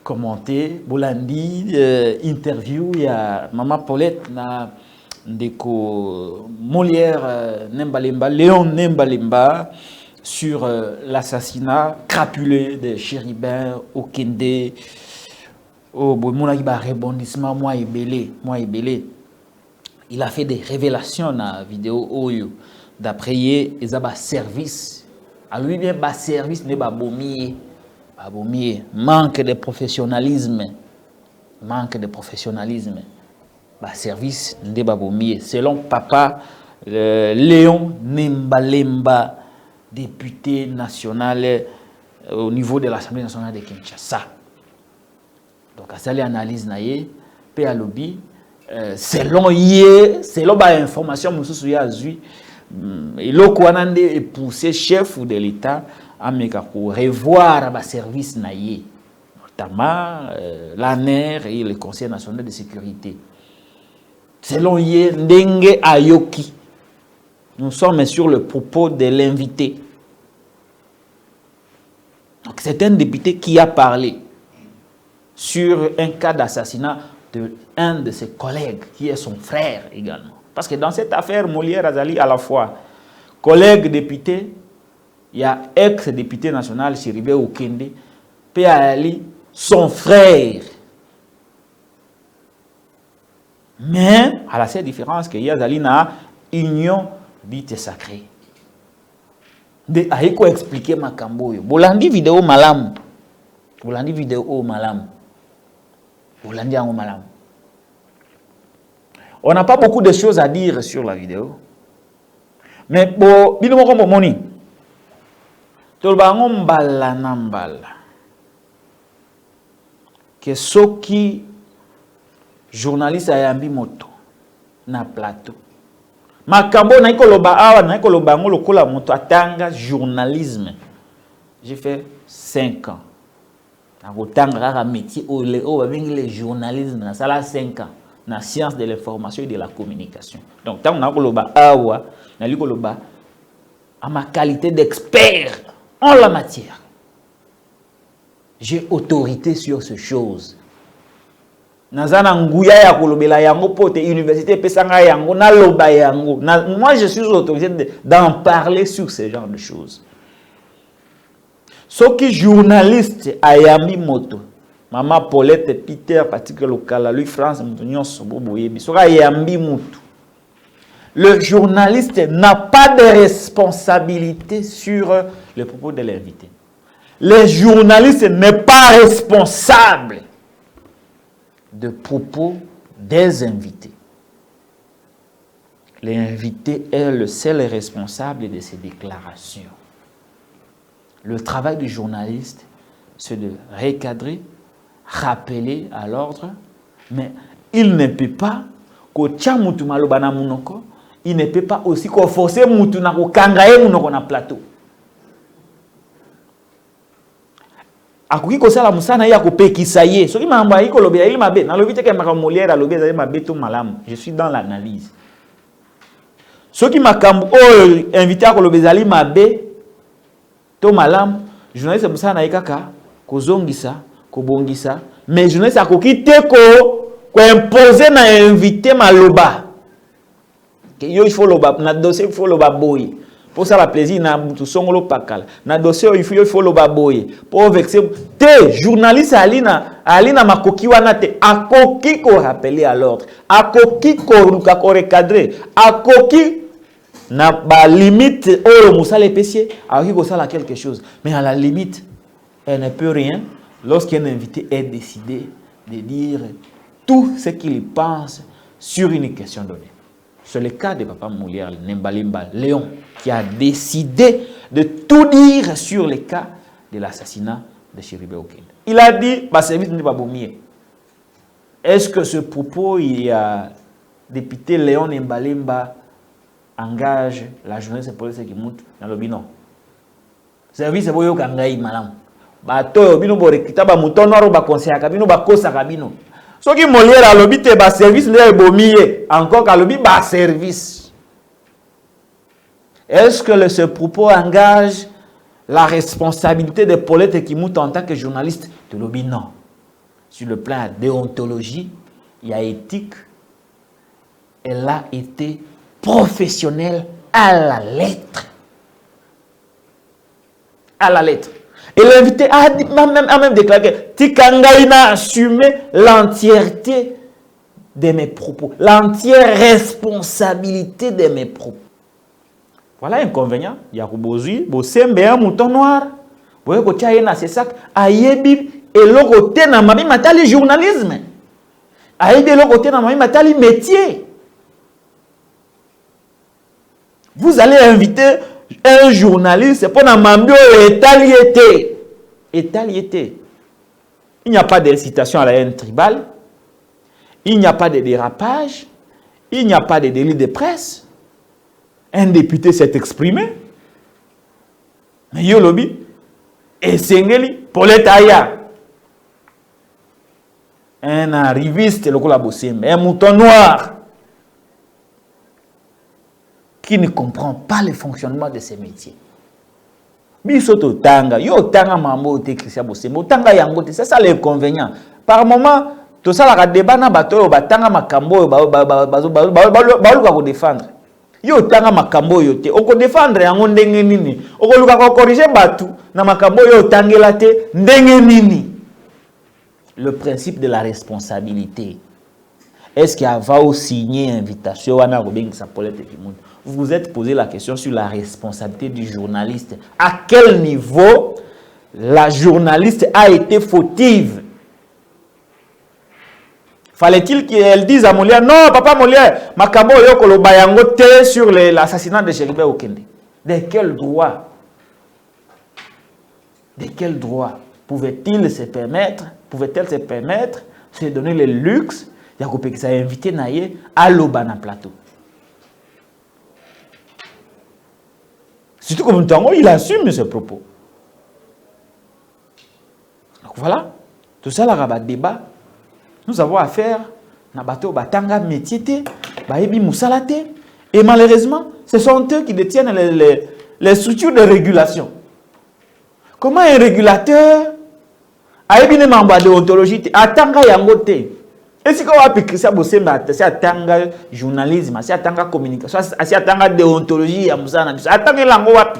commentée. Bolandi, interview, il y a Maman Paulette, na Ndeko Molière Nembalemba, Léon Nembalemba, sur l'assassinat crapulé de Chéribin Okende. Oh, bon, il y a un rebondissement, moi et belé. Il a fait des révélations dans la vidéo Oyo. D'après lui, il y a un service. À lui, bien, un service n'est pas bomier. Manque de professionnalisme. Un service n'est pas bomier. Selon papa Léon Nembalemba, député national au niveau de l'Assemblée nationale de Kinshasa. Donc, à ça, l'analyse naïe, puis à lobby, selon l'information, monsieur Yazui, et l'Okwanande est poussé chef de l'État à revoir le service naïe, notamment l'ANER et le Conseil national de sécurité. Selon Yé Ndenge Ayoki, nous sommes sur le propos de l'invité. Donc, c'est un député qui a parlé sur un cas d'assassinat d'un de ses collègues, qui est son frère également. Parce que dans cette affaire, Molière Azali, à la fois collègue député, il y a ex-député national, Chiribé Okende, puis Ali, son frère. Mais, à la seule différence que Yazali n'a union dite sacrée. De Aiko expliquer ma camboyo. Bolandi vidéo malam. Bolandi vidéo malam. Bolandi en malam. On n'a pas beaucoup de choses à dire sur la vidéo. Mais bon, bino moko moni. Tolbango mbala na mbala. Que soki journaliste ayambi moto na plateau. Makambo na ikoloba awa na ikoloba ngo lokola moto atanga journalisme. J'ai fait 5 ans. Na kotanga kaka métier o le journalisme na sala 5 ans. Na science de l'information et de la communication. Donc, tant que koloba awa, na koloba à ma qualité d'expert en la matière. J'ai autorité sur ces choses. Nazana nguya ya kolobela yango pote université pesanga yango na loba yango. Moi je suis autorisé d'en parler sur ce genre de choses. Ce qui journaliste ayami moto Maman Paulette Peter Patrick Lokala lui France Moutonyon Soboboyebi sera yambi mutu. Le journaliste n'a pas de responsabilité sur les propos de l'invité. Le journaliste n'est pas responsable de propos des invités. L'invité est le seul responsable de ses déclarations. Le travail du journaliste, c'est de recadrer, rappeler à l'ordre, mais il ne peut pas il ne peut pas aussi forcer Mutuna ko kangaye munoko na plateau. Akoki ko sala musana ya ko pekisa ye. Soki mamba iko lobela ili mabe na lobite ke makambo Molière lobela mabe to malamu. Je suis dans l'analyse. Soki makambo invité ko lobela ali mabe to malamu, journaliste musana ikaka ko zongisa, ko bongisa, mais journaliste akoki te ko imposer na invité maloba. Il faut le na dossier il faut le baboy pour ça la plaisir na mutu songolo pakala na dossier il faut le baboy pour vexer te journaliste alina makoki wana te akoki ko rappeler à l'ordre akoki ko luka ko recadrer akoki na ba limite o musala epesier akoki ko sala quelque chose mais à la limite elle ne peut rien lorsqu'un invité est décidé de dire tout ce qu'il pense sur une question donnée. C'est le cas de Papa Molière Nembalimba Léon qui a décidé de tout dire sur le cas de l'assassinat de Chiribé Okende. Il a dit, bah, service n'est pas bomier. Est-ce que ce propos, il y a député Léon Nembalimba engage la journaliste police qui monte dans le bilan? Service est boyo kangai malam. Bah, toi, bino borekita ba mouton noir ba conseil kabino ba kosa kabino. Ce qui Molière a lobby te ba service n'est bomier encore qu'à lobby ba service. Est-ce que ce propos engage la responsabilité de Paulette Kimouta en tant que journaliste de lobby? Non. Sur le plan de déontologie, il y a éthique. Elle a été professionnelle à la lettre. À la lettre. Et l'invité a même déclaré que Tikangaïna a assumé l'entièreté de mes propos, l'entière responsabilité de mes propos. Voilà l'inconvénient. Il y a Bouzui, Bosembe, un mouton noir. Vous voyez que tu as c'est ça. Ayebi et le côté na mami matali journalisme. Ayebi le côté na mami matali métier. Vous allez inviter un journaliste pour na mambio etaliété. étaliété. Il n'y a pas d'incitation à la haine tribale. Il n'y a pas de dérapage. Il n'y a pas de délit de presse. Un député s'est exprimé. Mais Yolobi et Sengeli pour l'État. Un arriviste, un mouton noir qui ne comprend pas le fonctionnement de ces métiers. Bisoto tanga, yo tanga mambo te Christian Bosembo, tanga yango te, c'est ça l'inconvénient. Par moment, tout ça la débat na bato ba tanga makambo ba défendre. Yo tanga makambo yo te, oko défendre yango ndenge nini, oko luka ko corriger batu na makambo yo tangela te ndenge nini. Le principe de la responsabilité. Est-ce qu'il va au signer invitation wana ko bengi sa polete ki monde? Vous vous êtes posé la question sur la responsabilité du journaliste. À quel niveau la journaliste a été fautive? Fallait-il qu'elle dise à Molière, non, papa Molière, makambo yo kolo bayango te sur l'assassinat de Géribert Okende. De quel droit? De quel droit pouvait-elle se permettre se donner le luxe de s'inviter naïe à l'Obana plateau? Surtout comme Tango, il assume ce propos. Donc voilà, tout ça, là, débat. Nous avons affaire à bateau batanga métier, baebi moussalate, et malheureusement, ce sont eux qui détiennent les structures de régulation. Comment un régulateur a une membre de ontologie atanga yangote? Est-ce qu'on va piquer ça c'est atanga journalisme, c'est atanga communication, c'est atanga déontologie ya musana, atanga lango wapi?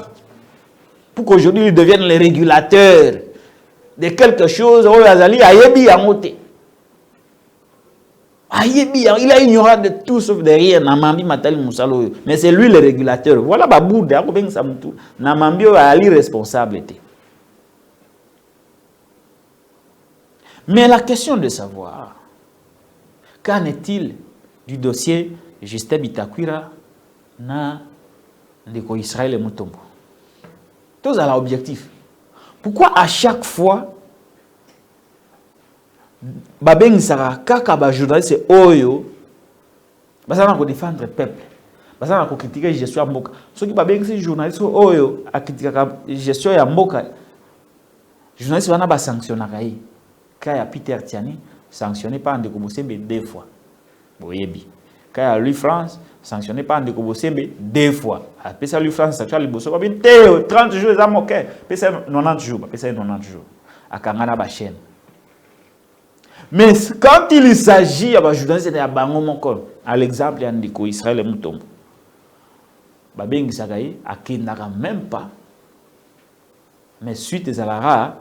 Pour qu'aujourd'hui ils deviennent les régulateurs de quelque chose, oh azali ayebi yangote. Ayebi, il a ignoré de tout sauf de rien. Namambi matali musalo, mais c'est lui le régulateur. Voilà baboude, ako bengi samutu. Namambi a l'irresponsabilité. Mais la question de savoir, qu'en est-il du dossier Justin Bitakwira na ndeko Israël Mutombo? Tous à l'objectif. Pourquoi à chaque fois babengi sara kaka ba journaliste oyo basana ko défendre peuple, basana ko critiquer gestion ya mboka? Soki babengi journaliste oyo a critiquer gestion ya mboka, journaliste wana ba sanctionnaka yi. Kaya Peter Tiani sanctionné par Ndeko Bosembe 2 fois. Boyebi. Kaya Louis France sanctionné par Ndeko Bosembe 2 fois. Après ça Louis France sanctionné Bosembe 30 jours les amoke. Après ça 90 jours, après ça 90 jours. Akangana ba chaîne. Mais quand il s'agit de journaliste de bango moko, à l'exemple de Ndeko Israël Mutombo. Babengi sakayi akendaka même pas. Mais suite à la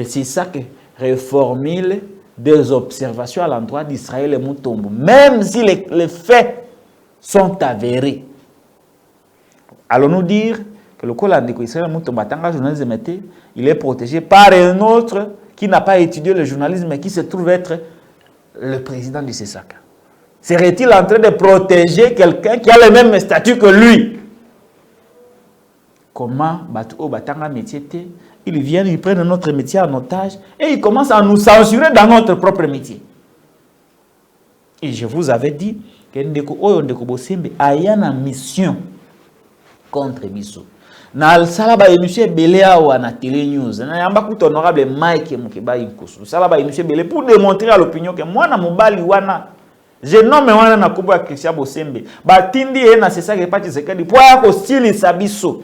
c'est ça que reformule des observations à l'endroit d'Israël et Mutombo, même si les faits sont avérés. Allons-nous dire que le col d'Israël et Mutombo, il est protégé par un autre qui n'a pas étudié le journalisme mais qui se trouve être le président du CESAC? Serait-il en train de protéger quelqu'un qui a le même statut que lui? Comment Batou Batanga métier? Ils viennent, ils prennent notre métier en otage et ils commencent à nous censurer dans notre propre métier. Et je vous avais dit que Ndeko Bosembe a une mission contre Bissot. Na salaba émission Belea ou na Télé News. Na yamba tout honorable Mike Mukeba Inkosu. Salaba émission Belé pour démontrer à l'opinion que moi na mobali wana je nomme wana na kubo ya Christian Bosembe. Batindi e na c'est ça que pas Tshisekedi pour ya ko style Sabiso.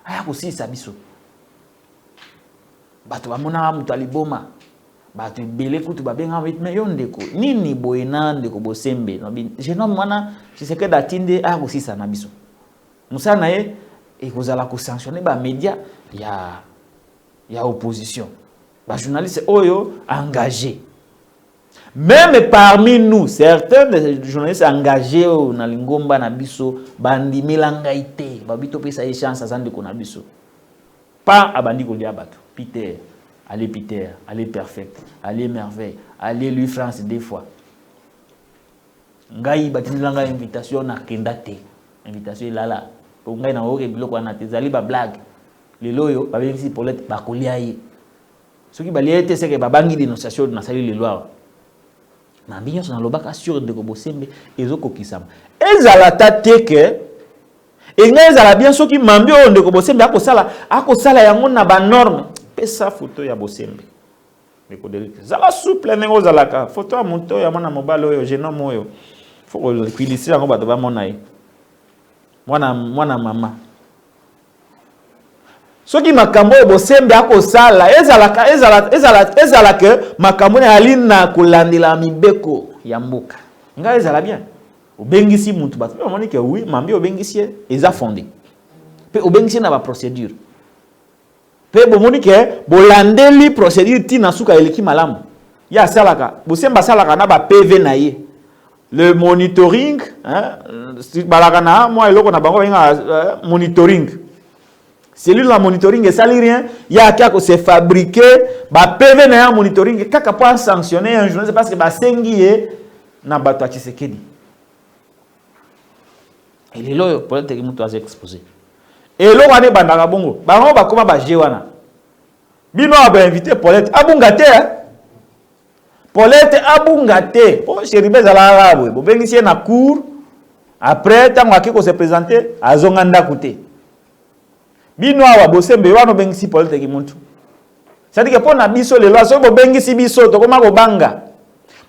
Aya ko style Sabiso. Bato bamona mutu aliboma bato belé kutu babenga mais yo ndeko nini boyena Ndeko Bosembe je nomme wana Tshisekedi atinde aya ko style na biso. Musana ye et vous allez sanctionner les médias, il y a opposition. Les journalistes oyo engagés. Même parmi nous, certains des journalistes engagés dans l'ingomba na biso bandi melangaité, babito pesa y chance azande ko na biso. Pas abandi ko dia bato. Peter, allez perfect, allez merveille, allez Louis France 2 fois. Ngai batindilanga invitation na kendate. Invitation là. Pour ngai na oke biloko na tezali ba blague. Le loyo ba bengisi Paulette bakolia yi. Ce qui balait c'est que babangi dénonciation na sali les lois. Mambinyo sont dans le bac assuré de Bosembe et zo kokisama. Ezala tateke et ngezala bien ce qui mambio de Bosembe akosala yango na ba norme. Pesa photo ya Bosembe. Ndeko Derrick. Zala souple nengo zalaka. Photo ya monto ya mwana mobalo oyo jeune homme oyo. Faut liquidiser yango bato ba mona ye. Mwana mama. Soki makambo e Bosembe akosala ezala que makambo ne alina kolandela mibeko ya mboka. Nga ezala bien. Obengisi mutu bato. On dit que oui, mambi obengisi eza fondé. Pe obengisi na ba procédure. Pe bomoni que bolandeli procédure tina suka eleki malamu. Ya salaka. Bosembe salaka na ba PV na ye. Le monitoring, hein, balakana moi eloko na bango monitoring. Cellule la monitoring et ça rien, il y a qu'à se fabriquer, ba PV na monitoring kaka pas sanctionner un journaliste parce que ba sengié na bato Tshisekedi. Et les lois pour être mutu az exposé. Et lo wane bandaka bongo, bango ba koma ba jewana. Bino ba invité Paulette abungate Paulette abungate. Po Chéribe zala arabe, bo bengisi na cour après tango akiko se présenter azonganda côté. Bino awa Bosembe wano bengisi Paulette ki muntu. C'est-à-dire que pour na biso le loi so bo bengisi biso to koma ko banga.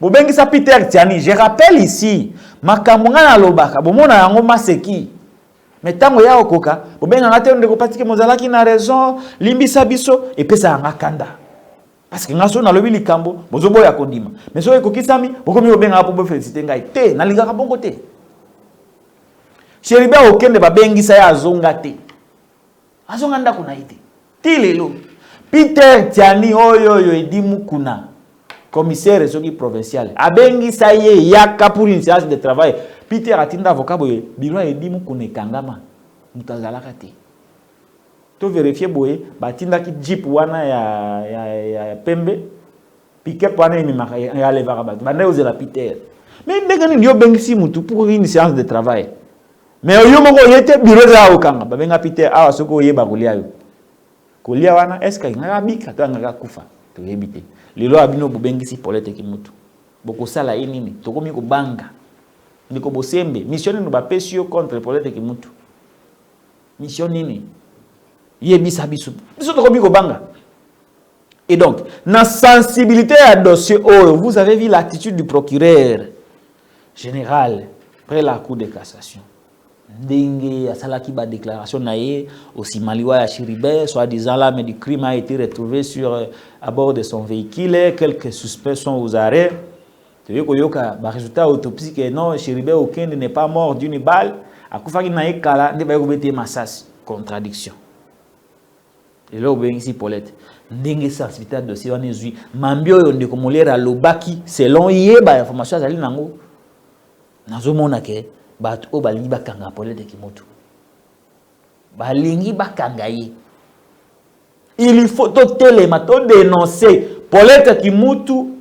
Bo bengisa Peter Tiani, je rappelle ici makambo ngana lobaka bo mona yango maseki. Mais tango ya okoka bo benga ngate ndeko patike mozalaki na raison limbisa biso et pesa nga kanda. Parce que ngaso na lobi likambo bozo boya kondima. Mais so ekokisami bokomi obenga po bo féliciter ngai te na lingaka bongo te. Chéribe okende ba bengisa ya azonga te. Azonganda kuna ite. Tilelo. Peter Tiani oyo edimu kuna. Commissaire soki provincial. Abengi saye yaka pour une séance de travail. Peter atinda avocat boye biro edimu kuna kangama. Mutazalaka te. To vérifier boye batinda ki jeep wana ya pembe. Piquet wana imimaka ya levaka bato. Banda ozela Peter. Mais ndenge ni yo bengisi mutu pour une séance de travail. Mais yo moko yete biro za okanga babenga Peter awa soko yeba kolia yo kolia wana eska ngaka bika to ngaka kufa to yebite lelo abino bobengisi Paulette ki mutu boko sala inini to komi ko banga ndiko Bosembe mission no ba pesio contre Paulette ki mutu mission nini yebisa biso to komi ko banga. Et donc na sensibilité à dossier vous avez vu l'attitude du procureur général après la cour de cassation. Dengue a salaki ba déclaration naie aussi maliwa ya Chéribe soi-disant l'arme du crime a été retrouvée à bord de son véhicule, quelques suspects sont aux arrêts. Tu veux koyoka ba résultat autopsie que non Chéribe aucun n'est pas mort d'une balle akufa ki naie kala ndeba ko bete masasi contradiction. Et là obeng ici Paulette dengue sensibilité dossier on ezui mambio yo ndeko molera lobaki selon yeba information azali nango nazomona ke bato o balingi bakanga Paulette ki mutu balingi bakanga ye il faut to telema to dénoncer Paulette ki mutu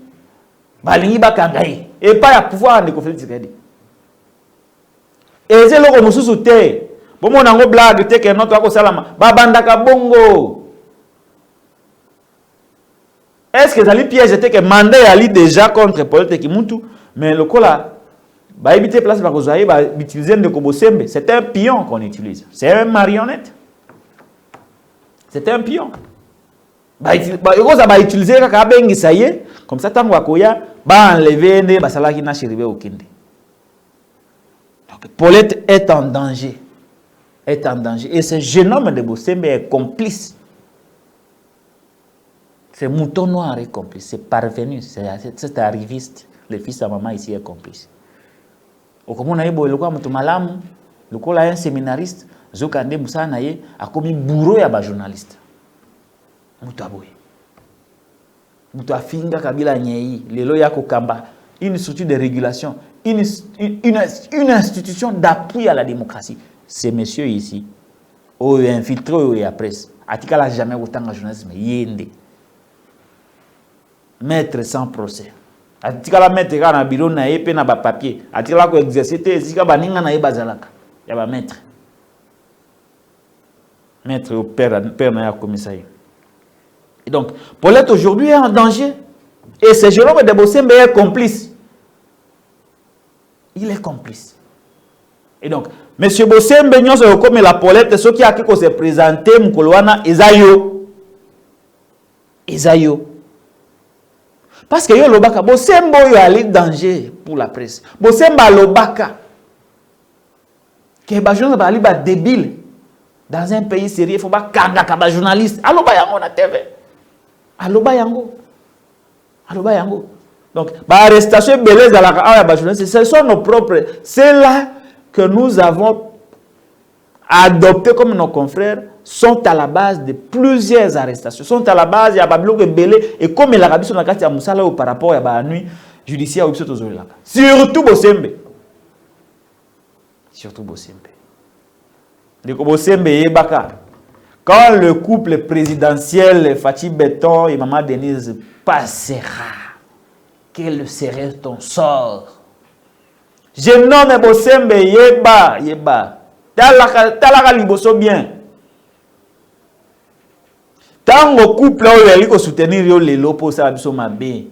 balingi bakanga ye et pas ya pouvoir de conflit Tshisekedi et c'est loko mususu te bomo nango blague te ke noto akosalama babandaka bongo. Est-ce que ça piège était que mandat ali déjà contre Paulette ki mutu mais le kola ba éviter place ba kozaye ba utiliser de Bosembe, c'est un pion qu'on utilise. C'est un marionnette. C'est un pion. Ba utiliser ka bengi saye comme ça tango akoya ba enlever ne ba salaki na Chéribe okende. Donc Paulette est en danger. Est en danger et ce jeune homme de Bosembe est complice. C'est mouton noir est complice, c'est parvenu, c'est arriviste. Le fils de maman ici est complice. Okomona yebo lokwa mutu malamu lokola un séminariste zokande musana ye akomi bourreau ya ba journaliste mutu aboye mutu afinga kabila nyei lelo ya kokamba une structure de régulation une institution d'appui à la démocratie. Ces messieurs ici ont infiltré la presse atikala jamais autant de journalisme yende maître sans procès. Atikala mettre na bureau na épé na ba papier atikala ko exercer ezika baninga na bazalaka ya ba maître au père na ya commissariat. donc, Paulette aujourd'hui est en danger. Et ce jeune homme de Bosembe est complice. Il est complice. Et donc, M. Bosembe, comme la Paulette, ceux qui a se présenté, Mukoloana, Ezayo. Ezayo. Parce que yo lobaka, Bosembe yo allé danger pour la presse. Bosembe lobaka. Que les journalistes sont débiles. Dans un pays sérieux, il faut pas kanga les journalistes. Allo ba yango na TV. Allo ba yango. Allo ba yango. Donc, l'arrestation belèze à la journaliste, ce sont nos propres. C'est là que nous avons adopté comme nos confrères, sont à la base de plusieurs arrestations. Sont à la base, il y a Babylone Belé, et comme il a rabi son akati à Moussala par rapport à la nuit judiciaire, surtout Bosembe. Surtout Bosembe. Bosembe et Baka. Quand le couple présidentiel Fatih Beton et Maman Denise passera, quel serait ton sort? Je nomme Bosembe Yeba, Yeba. Talaka liboso bien. Tango couple il faut soutenir yo lelo pour ça la biso mabe.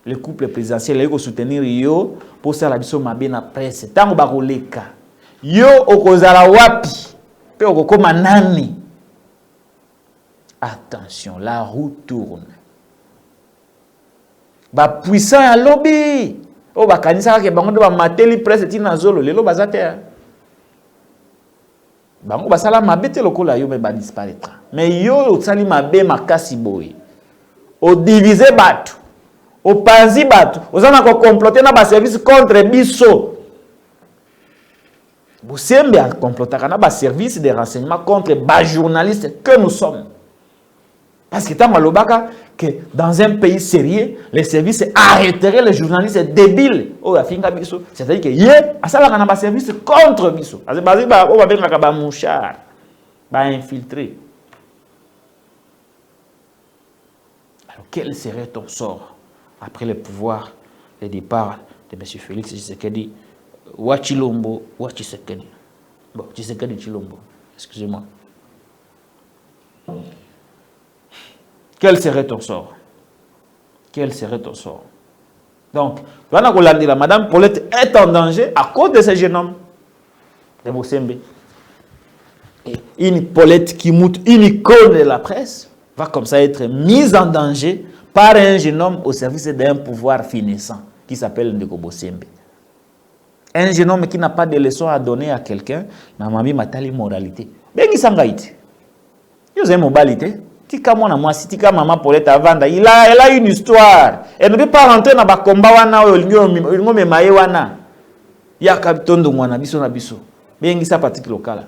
Le couple présidentiel il faut soutenir yo pour ça la biso mabe na presse. Tango ba koleka. Yo okozala wapi? Pe okokoma nani? Attention, la roue tourne. Ba puissant ya lobby. O ba kanisa ke bango ba mateli presse tina zolo lelo bazate. Bango basala mabete lokola yo me ba disparaître. Mais yo sali mabe makasi boy. O diviser batu. O panzi batu. Ozana ko comploter na ba service contre biso. Bosembe a comploté na ba service de renseignement contre ba journalistes que nous sommes. Parce que tant malobaka que dans un pays sérieux, les services arrêteraient les journalistes débiles. C'est-à-dire que yé, asala kana ba service contre biso. Parce que ba o ba benga ba mouchard, ba infiltré. Alors quel serait ton sort après le pouvoir, le départ de M. Félix Tshisekedi, Wachilombo, Wachisekedi. Bon, Tshisekedi Chilombo. Excusez-moi. Quel serait ton sort? Quel serait ton sort? Donc, Madame Paulette est en danger à cause de ce jeune homme de Bosembe. Et une Paulette qui monte une icône de la presse va comme ça être mise en danger par un jeune homme au service d'un pouvoir finissant qui s'appelle Ndeko Bosembe. Un jeune homme qui n'a pas de leçons à donner à quelqu'un, n'a pas de moralité. Mais qui s'en va? Il y a une moralité. Tika mwana mwasi tika maman Paulette avanda elle a une histoire. Elle ne peut pas rentrer dans ba combat wana olingo memaye wana ya kapitondo mwana biso na biso bengi sa pratique locale.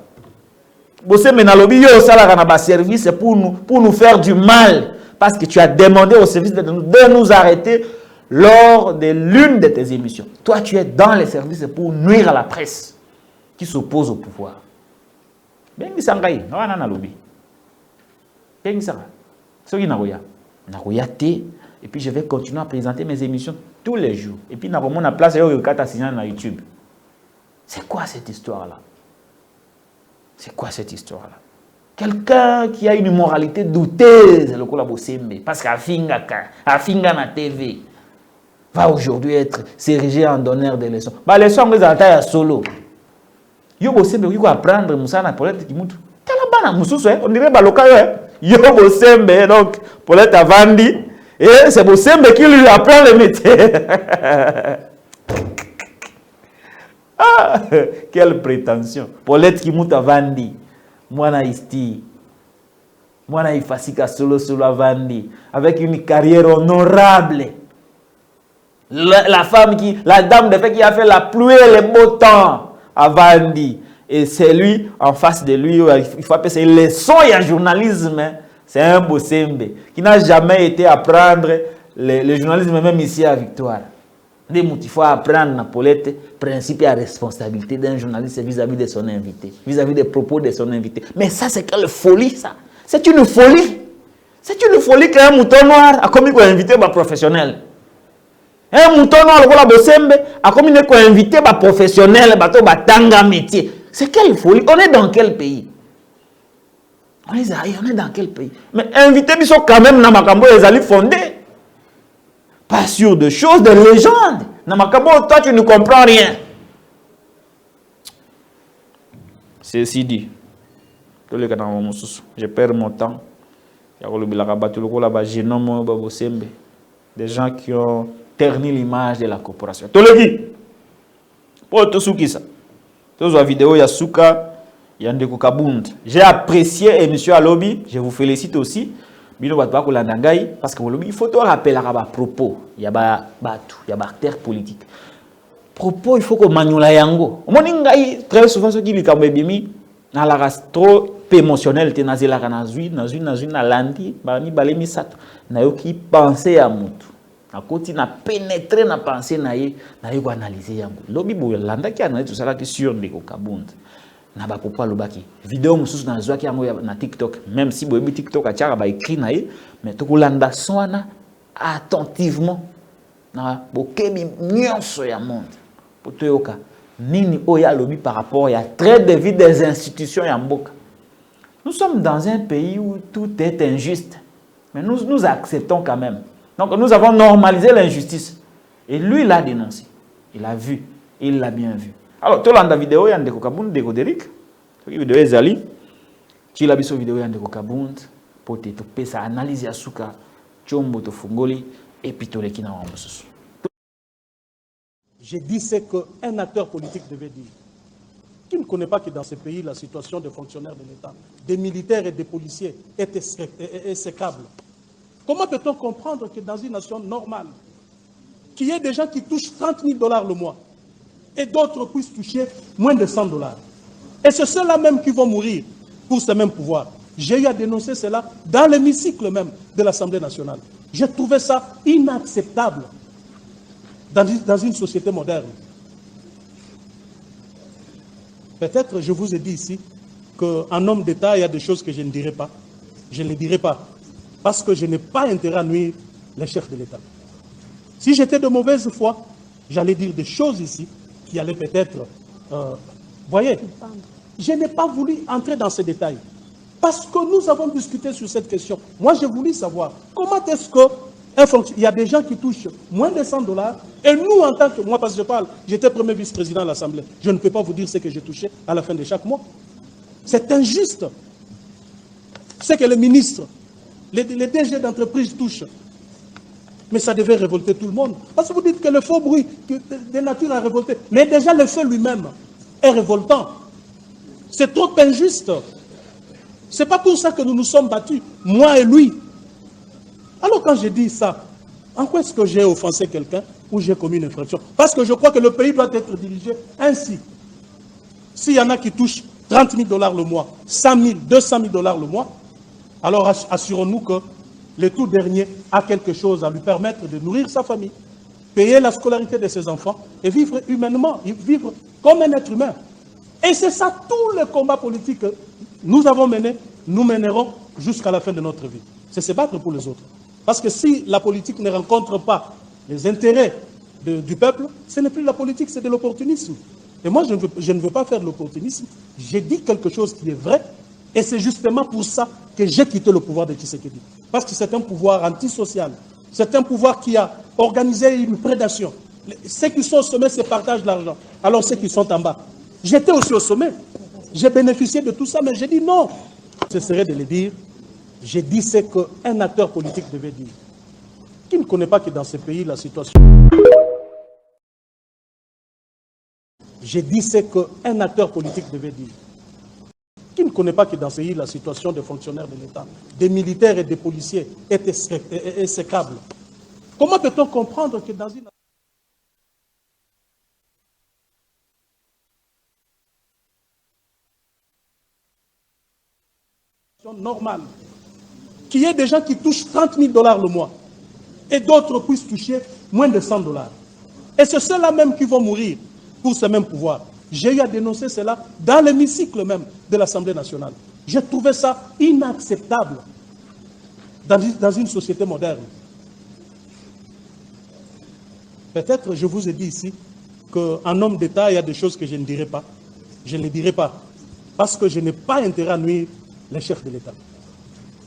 Bosembe na lobi yo sala na ba service pour nous faire du mal parce que tu as demandé au service de nous arrêter lors de l'une de tes émissions. Toi tu es dans les services pour nuire à la presse qui s'oppose au pouvoir. Bengi sangai wana na lobi. Et puis je vais continuer à présenter mes émissions tous les jours. Et puis, na place sur YouTube. C'est quoi cette histoire-là? C'est quoi cette histoire-là? Quelqu'un qui a une moralité douteuse, le Kola Bosembe, parce qu'Afinga na TV, va aujourd'hui être s'ériger en donneur de leçons. Bah, les leçons, les à solo. Yo Bosembe, il faut apprendre Moussa na Paulette qui monte. Talabana, Moussous, on dirait Baloka, Yo Bosembe, donc, Paulette Avandi, et c'est Bosembe qui lui apprend le métier. Ah, quelle prétention. Paulette qui monte Avandi, Mwana Isti, Mwana Ifasika solo Avandi, avec une carrière honorable. La femme la dame de fait qui a fait la pluie et le beau temps, Avandi. Et c'est lui, en face de lui, il faut appeler ça une leçon et un journalisme. C'est un Bosembe qui n'a jamais été apprendre le journalisme, même ici à Victoire. Il faut apprendre à Paulette principe et la responsabilité d'un journaliste vis-à-vis de son invité, vis-à-vis des propos de son invité. Mais ça, c'est quelle folie, ça. C'est une folie. C'est une folie qu'un mouton noir a commis pour inviter un professionnel. Un mouton noir, le Bosembe, a commis pour inviter un professionnel, un tanga métier. C'est quelle folie? On est dans quel pays? On est dans quel pays? Mais inviter ils sont quand même dans Makambo, les alliés fondés. Pas sur de choses, de légendes. Dans Makambo, toi tu ne comprends rien. Ceci dit, je perds mon temps. Des gens qui ont terni l'image de la corporation. Pour tout ce qui ça. Toute la vidéo, il y a Souka, il y a Ndeko Kabund. J'ai apprécié émission à lobby. Je vous félicite aussi. Parce que il faut te rappeler à propos. Il y a des acteurs politiques. Propos, il faut que maniola yango. Très souvent, ceux qui lui ont na la trop émotionnel, te nazela kanazui, na landi, bani balemi sato. Na yo qui penser à mutu. Na koti na pénétrer na pensée na ye ko analyser yango. Lobi bo landa ki analyse tout ça là qui sur Ndeko Kabund. Na ba popo lobaki. Vidéo mususu na zwa ki yango na TikTok, même si boyebi TikTok a tiara ba écrit na ye, mais to kolanda swana attentivement. Na bokebi nyonso ya monde. Pour te yoka nini oya lobi par rapport à traite de vie des institutions ya mboka. Nous sommes dans un pays où tout est injuste, mais nous acceptons quand même. Donc nous avons normalisé l'injustice. Et lui l'a dénoncé. Il a vu, il l'a bien vu. Alors tout la vidéo il y a Ndeko Kabund, Ndeko Derrick, cette vidéo est Zali, tu l'as vu sur vidéo il y a Ndeko Kabund pour te toper ça analyse ya suka, chombo to fungoli et puis to lekina wa mususu. J'ai dit ce qu'un acteur politique devait dire. Qui ne connaît pas que dans ce pays, la situation des fonctionnaires de l'État, des militaires et des policiers est exécrable? Comment peut-on comprendre que dans une nation normale, qu'il y ait des gens qui touchent 30 000 $ le mois et d'autres puissent toucher moins de 100 $? Et c'est ceux-là même qui vont mourir pour ce même pouvoir. J'ai eu à dénoncer cela dans l'hémicycle même de l'Assemblée nationale. J'ai trouvé ça inacceptable dans une société moderne. Peut-être, je vous ai dit ici, qu'en homme d'État, il y a des choses que je ne dirai pas. Je ne les dirai pas. Parce que je n'ai pas intérêt à nuire les chefs de l'État. Si j'étais de mauvaise foi, j'allais dire des choses ici qui allaient peut-être... voyez, je n'ai pas voulu entrer dans ces détails. Parce que nous avons discuté sur cette question. Moi, j'ai voulu savoir comment est-ce que il y a des gens qui touchent moins de 100 $, et nous, en tant que... Moi, parce que je parle, j'étais premier vice-président de l'Assemblée. Je ne peux pas vous dire ce que j'ai touché à la fin de chaque mois. C'est injuste. C'est que les ministres, les DG d'entreprise touchent. Mais ça devait révolter tout le monde. Parce que vous dites que le faux bruit de nature a révolté. Mais déjà, le fait lui-même est révoltant. C'est trop injuste. C'est pas pour ça que nous nous sommes battus, moi et lui. Alors quand je dis ça, en quoi est-ce que j'ai offensé quelqu'un ou j'ai commis une infraction? Parce que je crois que le pays doit être dirigé ainsi. S'il y en a qui touchent 30 000 $ le mois, 100 000, 200 000 $ le mois, alors assurons-nous que le tout dernier a quelque chose à lui permettre de nourrir sa famille, payer la scolarité de ses enfants et vivre humainement, vivre comme un être humain. Et c'est ça tout le combat politique que nous avons mené, nous mènerons jusqu'à la fin de notre vie. C'est se battre pour les autres. Parce que si la politique ne rencontre pas les intérêts du peuple, ce n'est plus la politique, c'est de l'opportunisme. Et moi, je ne veux pas faire de l'opportunisme. J'ai dit quelque chose qui est vrai, et c'est justement pour ça que j'ai quitté le pouvoir de Tshisekedi. Parce que c'est un pouvoir antisocial. C'est un pouvoir qui a organisé une prédation. Ceux qui sont au sommet se partagent l'argent, alors ceux qui sont en bas. J'étais aussi au sommet. J'ai bénéficié de tout ça, mais j'ai dit non. Ce serait de le dire. J'ai dit ce qu'un acteur politique devait dire. Qui ne connaît pas que dans ce pays, la situation... J'ai dit ce qu'un acteur politique devait dire. Qui ne connaît pas que dans ce pays, la situation des fonctionnaires de l'État, des militaires et des policiers est exécrable? Comment peut-on comprendre que dans une... normale, qu'il y ait des gens qui touchent 30 000 $ le mois et d'autres puissent toucher moins de 100 $. Et c'est ceux-là même qui vont mourir pour ce même pouvoir. J'ai eu à dénoncer cela dans l'hémicycle même de l'Assemblée nationale. J'ai trouvé ça inacceptable dans une société moderne. Peut-être, je vous ai dit ici, qu'en homme d'État, il y a des choses que je ne dirai pas. Je ne les dirai pas. Parce que je n'ai pas intérêt à nuire les chefs de l'État.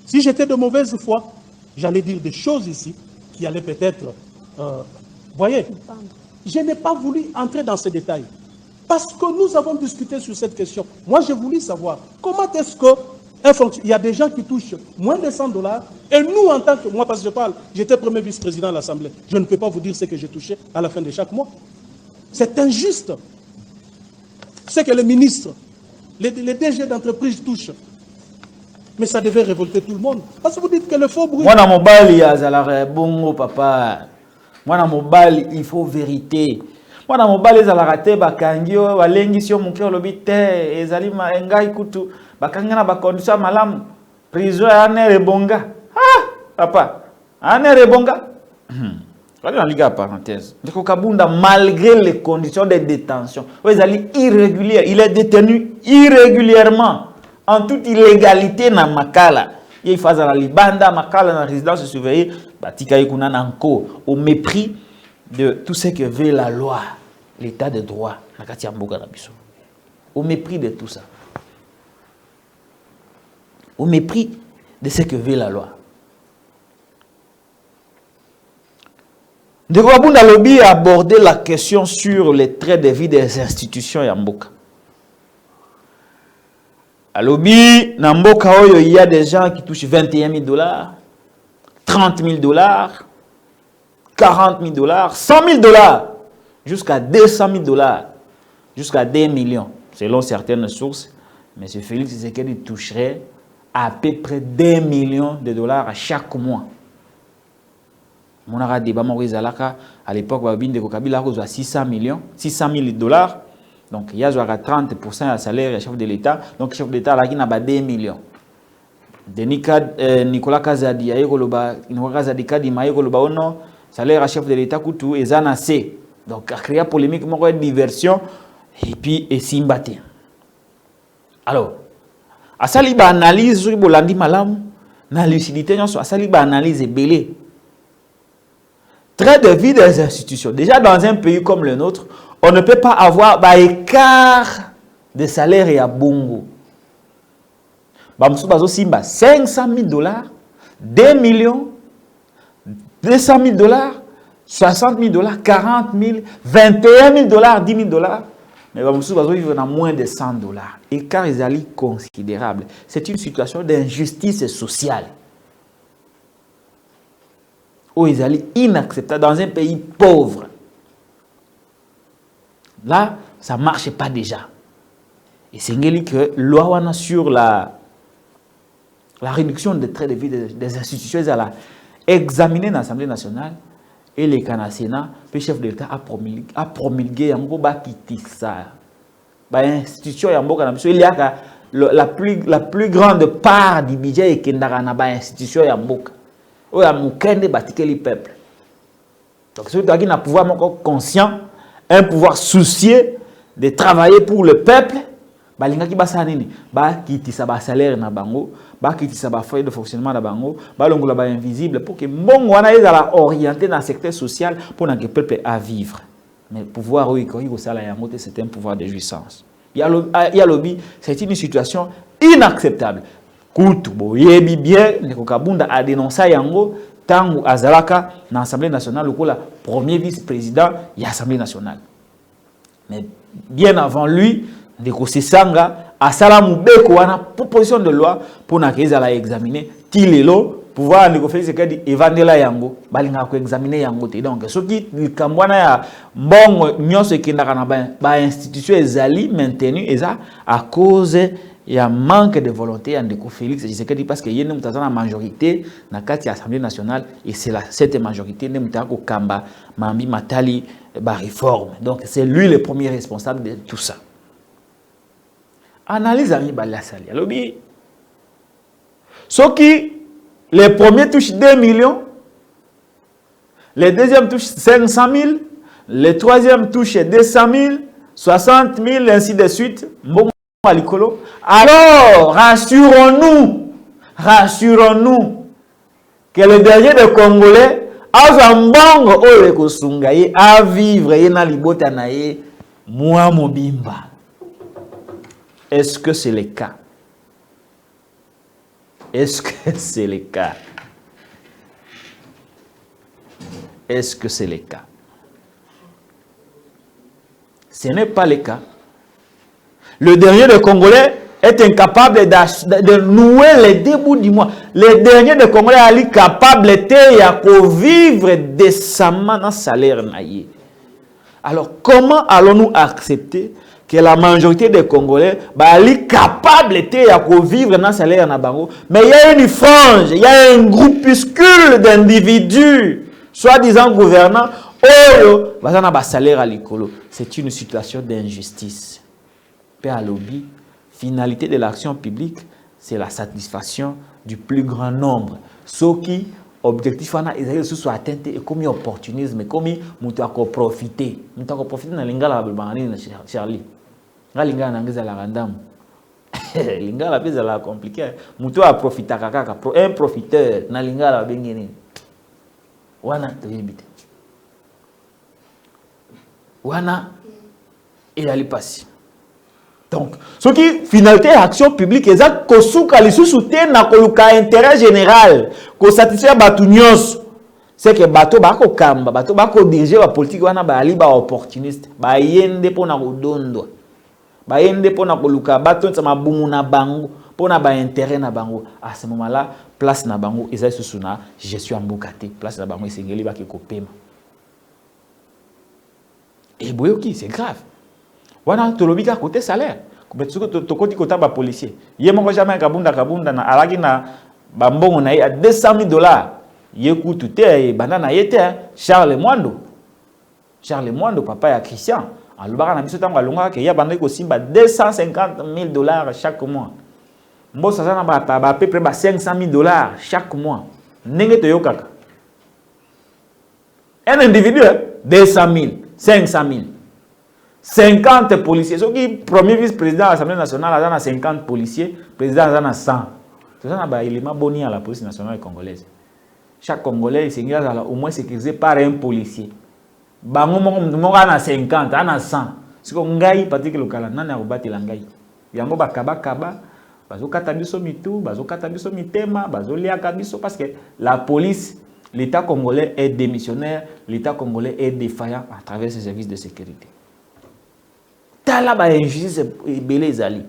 Si j'étais de mauvaise foi, j'allais dire des choses ici qui allaient peut-être... voyez, je n'ai pas voulu entrer dans ces détails. Parce que nous avons discuté sur cette question. Moi, j'ai voulu savoir comment est-ce que il y a des gens qui touchent moins de $100 et nous, en tant que... Moi, parce que je parle, j'étais premier vice-président à l'Assemblée. Je ne peux pas vous dire ce que j'ai touché à la fin de chaque mois. C'est injuste. C'est que les ministres, les DG d'entreprise touchent. Mais ça devait révolter tout le monde. Parce que vous dites que le faux bruit... Moi, dans mon bal, il y a bon, papa. Moi, dans mon bal, il faut vérité. Moi, dans mon bal, il y a la raté, bakangio, balengisi, mon cœur, l'obité, et zalima, engai, kutu, bakangana, bakondisa, malam, prison, ane, rebonga. Ah, papa, ane, rebonga. Regardez la liga parenthèse. Malgré les conditions de détention, irrégulières, il est détenu irrégulièrement, en toute illégalité dans Makala. Il fait la libanda, Makala, dans la résidence surveillée, au mépris de tout ce que veut la loi, l'état de droit. Au mépris de tout ça. Au mépris de ce que veut la loi. De Gwabunda Lobby a abordé la question sur les traits de vie des institutions Yamboka. À Lobby, Namboka, il y a des gens qui touchent $21 000, $30 000, $40 000, $100 000, jusqu'à $200 000, jusqu'à 2 millions, selon certaines sources. M. Félix Tshisekedi toucherait à peu près $2 millions à chaque mois. Mon débat à l'époque, Kabila a 600 000 $. Donc, il y a 30% de salaire du chef de l'État. Donc, le chef de l'État a 2 millions. Nicolas Kazadi, salaire du chef de l'État est assez. Donc, il a créé polémique, diversion, et puis, et Simbate. Alors, à ça, il y a une analyse sur la lucidité, à ça, il y a une analyse belée. Trait de vie des institutions. Déjà, dans un pays comme le nôtre, on ne peut pas avoir écart de salaire et à Bongo. 500 000 $, 2 millions, 200 000 $, 60 000 $, 40 000, 21 000 $, 10 000 $. Mais il y a moins de 100 $. Écart est considérable. C'est une situation d'injustice sociale. Où ils allaient inacceptable dans un pays pauvre. Là, ça ne marche pas déjà. Et c'est que loi sur la réduction des traits de vie des institutions, elle a examiné dans l'Assemblée nationale et les Sénat, le chef de l'État a promulgué l'institution, il y a la plus grande part du budget qui est dans l'institution. Il y a le peuple. Donc, c'est un pouvoir conscient, un pouvoir soucieux de travailler pour le peuple. Il y a un salaire na bango, un feuille de fonctionnement na bango, invisible pour que bon soit orienté dans le secteur social pour que le peuple a vivre. Mais le pouvoir c'est un pouvoir de jouissance. Il y a lobby, c'est une situation inacceptable. Koutou, yebi bien, Nekokabunda a dénoncé Yango, Tangu Azalaka, dans l'Assemblée nationale, le premier vice-président de l'Assemblée nationale. Mais bien avant lui, Neko Sesanga, a Salamou Beko, a proposition de loi pour examiner Tilelo, pouvoir négocier ce qu'il dit, Evandela Yango, Balinga ko examiner Yango. Donc, ce qui est ya bon, nyon se qui n'a pas institution ezali maintenu à cause il y a un manque de volonté en déco Félix Tshisekedi parce qu'il y a une majorité dans l'Assemblée nationale et c'est cette majorité qui est Kamba Mambi Matali réforme. Donc c'est lui le premier responsable de tout ça. Analyse Ami Balasali. Alobi. Ce qui les premiers touchent 2 millions, les deuxièmes touchent 500 000, les troisièmes touchent 200 000, 60 000, ainsi de suite. Alors, rassurons-nous que le dernier des Congolais a vivre Est-ce que c'est le cas? Est-ce que c'est le cas? Est-ce que c'est le cas? Ce n'est pas le cas. Le dernier des Congolais est incapable de nouer les deux bouts du mois. Le dernier des Congolais est capable de vivre décemment dans le salaire. Alors, comment allons-nous accepter que la majorité des Congolais est capable de vivre dans le salaire? Mais il y a une frange, il y a un groupuscule d'individus, soi-disant gouvernants, c'est une situation d'injustice. lobby, finalité de l'action publique, c'est la satisfaction du plus grand nombre. Ce qui objectif est soit atteint et comme opportunisme, comme mutu ako profiter. Mutu ako profiter na lingala babani na Charlie. Nga lingala nangeza la randam. Lingala pesa la compliqué. Mutu a profiter kaka un profiteur na lingala bengeni. Wana toyebite. Wana il a passé. Donc, ce qui finalité action publique exact kosuka lisusuté na koluka intérêt général ko satisfaire batu nyos c'est que bato bako kamba bato bako diriger la politique wana ba ali ba opportuniste ba yende pona kodondo ba yende pona koluka bato nsama bumu na bango pona ba intérêt na bango à ce moment là place na bango ezali susuna je suis emboucaté place na bango esengeli ba ko pema et boyoki c'est grave. Wana tolobika côté salaire. Betsuko tokoti kota ba policier. Yemo ko jamais kabunda na alaki na bambongo na à $200,000. Yeku tuté banana yete Charles Mwando. Charles Mwando papa ya Christian. Alobaka na biso tango alonga ke ya bandeko simba $250,000 chaque mois. Mbosa sana ba peu près $500,000 chaque mois. Ndenge toyokaka. Un individu 200,000, 500,000. 50 policiers. Ce qui premier vice-président de l'Assemblée nationale a 50 policiers, président a 100. C'est ça un élément boni à la police nationale congolaise. Chaque Congolais est au moins sécurisé par un policier. Bango mo a 50, a 100. C'est comme ngai patiki lokala nana obati langai. Yango bakaba bazo katabiso mitu, bazo katabiso mitema, bazo lia kabiso parce que la police, l'État congolais est démissionnaire, l'État congolais est défaillant à travers ses services de sécurité. Tala ba injustice belé ezali.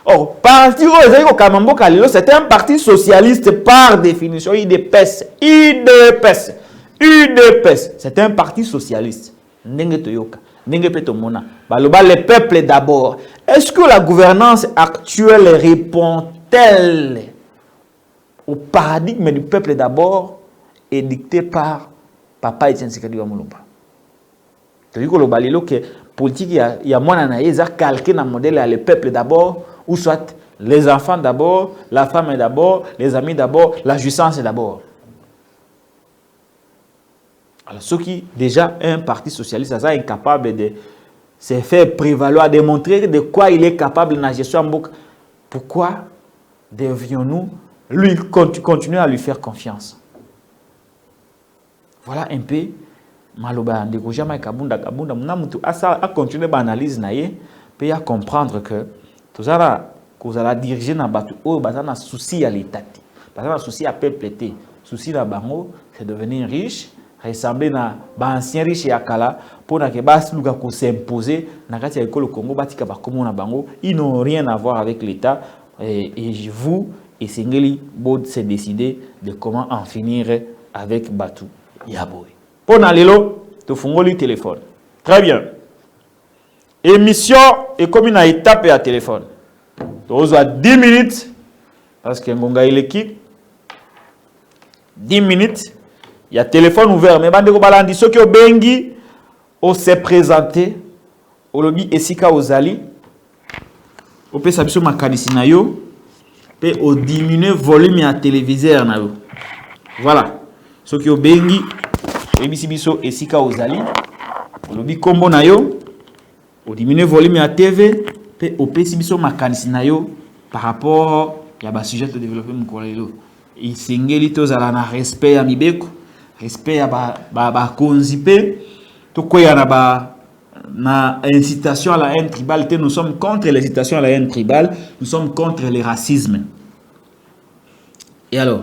Or, parti c'est un parti socialiste par définition, UDPS. C'est un parti socialiste. Ndenge toyoka, ndenge petomona. Baloba le peuple d'abord. Est-ce que la gouvernance actuelle répond-elle au paradigme du peuple d'abord édicté par Papa Etienne Tshisekedi wa Mulumba? Toyiko lo balilo que politique il y a moins d'analyse calqué dans le modèle le peuple d'abord ou soit les enfants d'abord, la femme d'abord, les amis d'abord, la jouissance d'abord. Alors ceux qui déjà un parti socialiste ça est incapable de se faire prévaloir, de montrer de quoi il est capable dans la gestion en boucle. Pourquoi devions-nous lui continuer à lui faire confiance? Voilà un peu maloba ndeko jamais kabunda muna mutu asa a continuer ba analyse na ye pe ya comprendre que tozala kozala diriger na batu o bazana souci à l'état bazana souci à peuple té souci na bango c'est devenir riche ressembler na ba ancien riche ya kala pona ke bas luka ko s'imposer na kati ya ekolo Congo batika ba komo na bango ils n'ont rien à voir avec l'état et vous et Sengeli bod se décider de comment en finir avec Batu Yaboy. Pour Nalelo, tu fungoli téléphone. Très bien. Émission est comme une étape à téléphone. Tu as 10 minutes parce que Ngonga il équipe. 10 minutes. Il y a téléphone ouvert. Mais bande ko balandi ceux qui ont bengi au se présenter au lobby Esika Ozali. Au peut sabiso makanisi na yo pe au diminuer volume à téléviseur na yo. Voilà. Ceux qui ont bengi Ebisibiso Esika Ozali, lobi kombo na yo, au diminuer volume à TV, pe au pesibiso makanisi na yo par rapport ya ba sujet de développer mukolelo. Il singeli tozala na respect ya mibeko, respect ya ba konzipe, to koya na ba na incitation à la haine tribale, nous sommes contre l'incitation à la haine tribale, nous sommes contre le racisme. Et alors,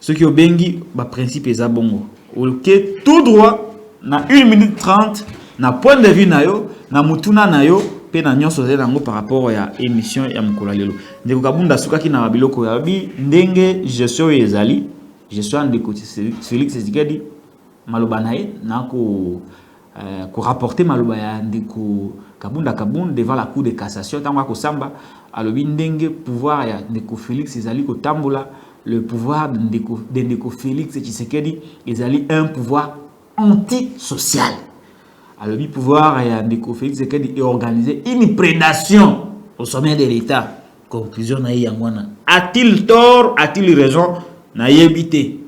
ce qui est au bengi, le principe est zabongo. Ok, tout droit, na 1 minute 30, na point de vue na yo, na mutuna na yo, pe na nyonso zelango par rapport à émission ya mukula lelo. Ndeko kabunda suka ki na babiloko ya bi ndenge gestion ezali, gestion ndeko Félix Tshisekedi maloba nae na ko rapporter maloba ya ndeko kabunda devant la cour de cassation tanga ko samba alobi ndenge pouvoir ya ndeko Félix ezali ko tambola. Le pouvoir de Ndeko Félix Tshisekedi ezali un pouvoir antisocial. Alors, le pouvoir de Ndeko Félix Tshisekedi est organisé une prédation au sommet de l'État. Conclusion na yangwana. A-t-il tort, a-t-il raison? Na yebité.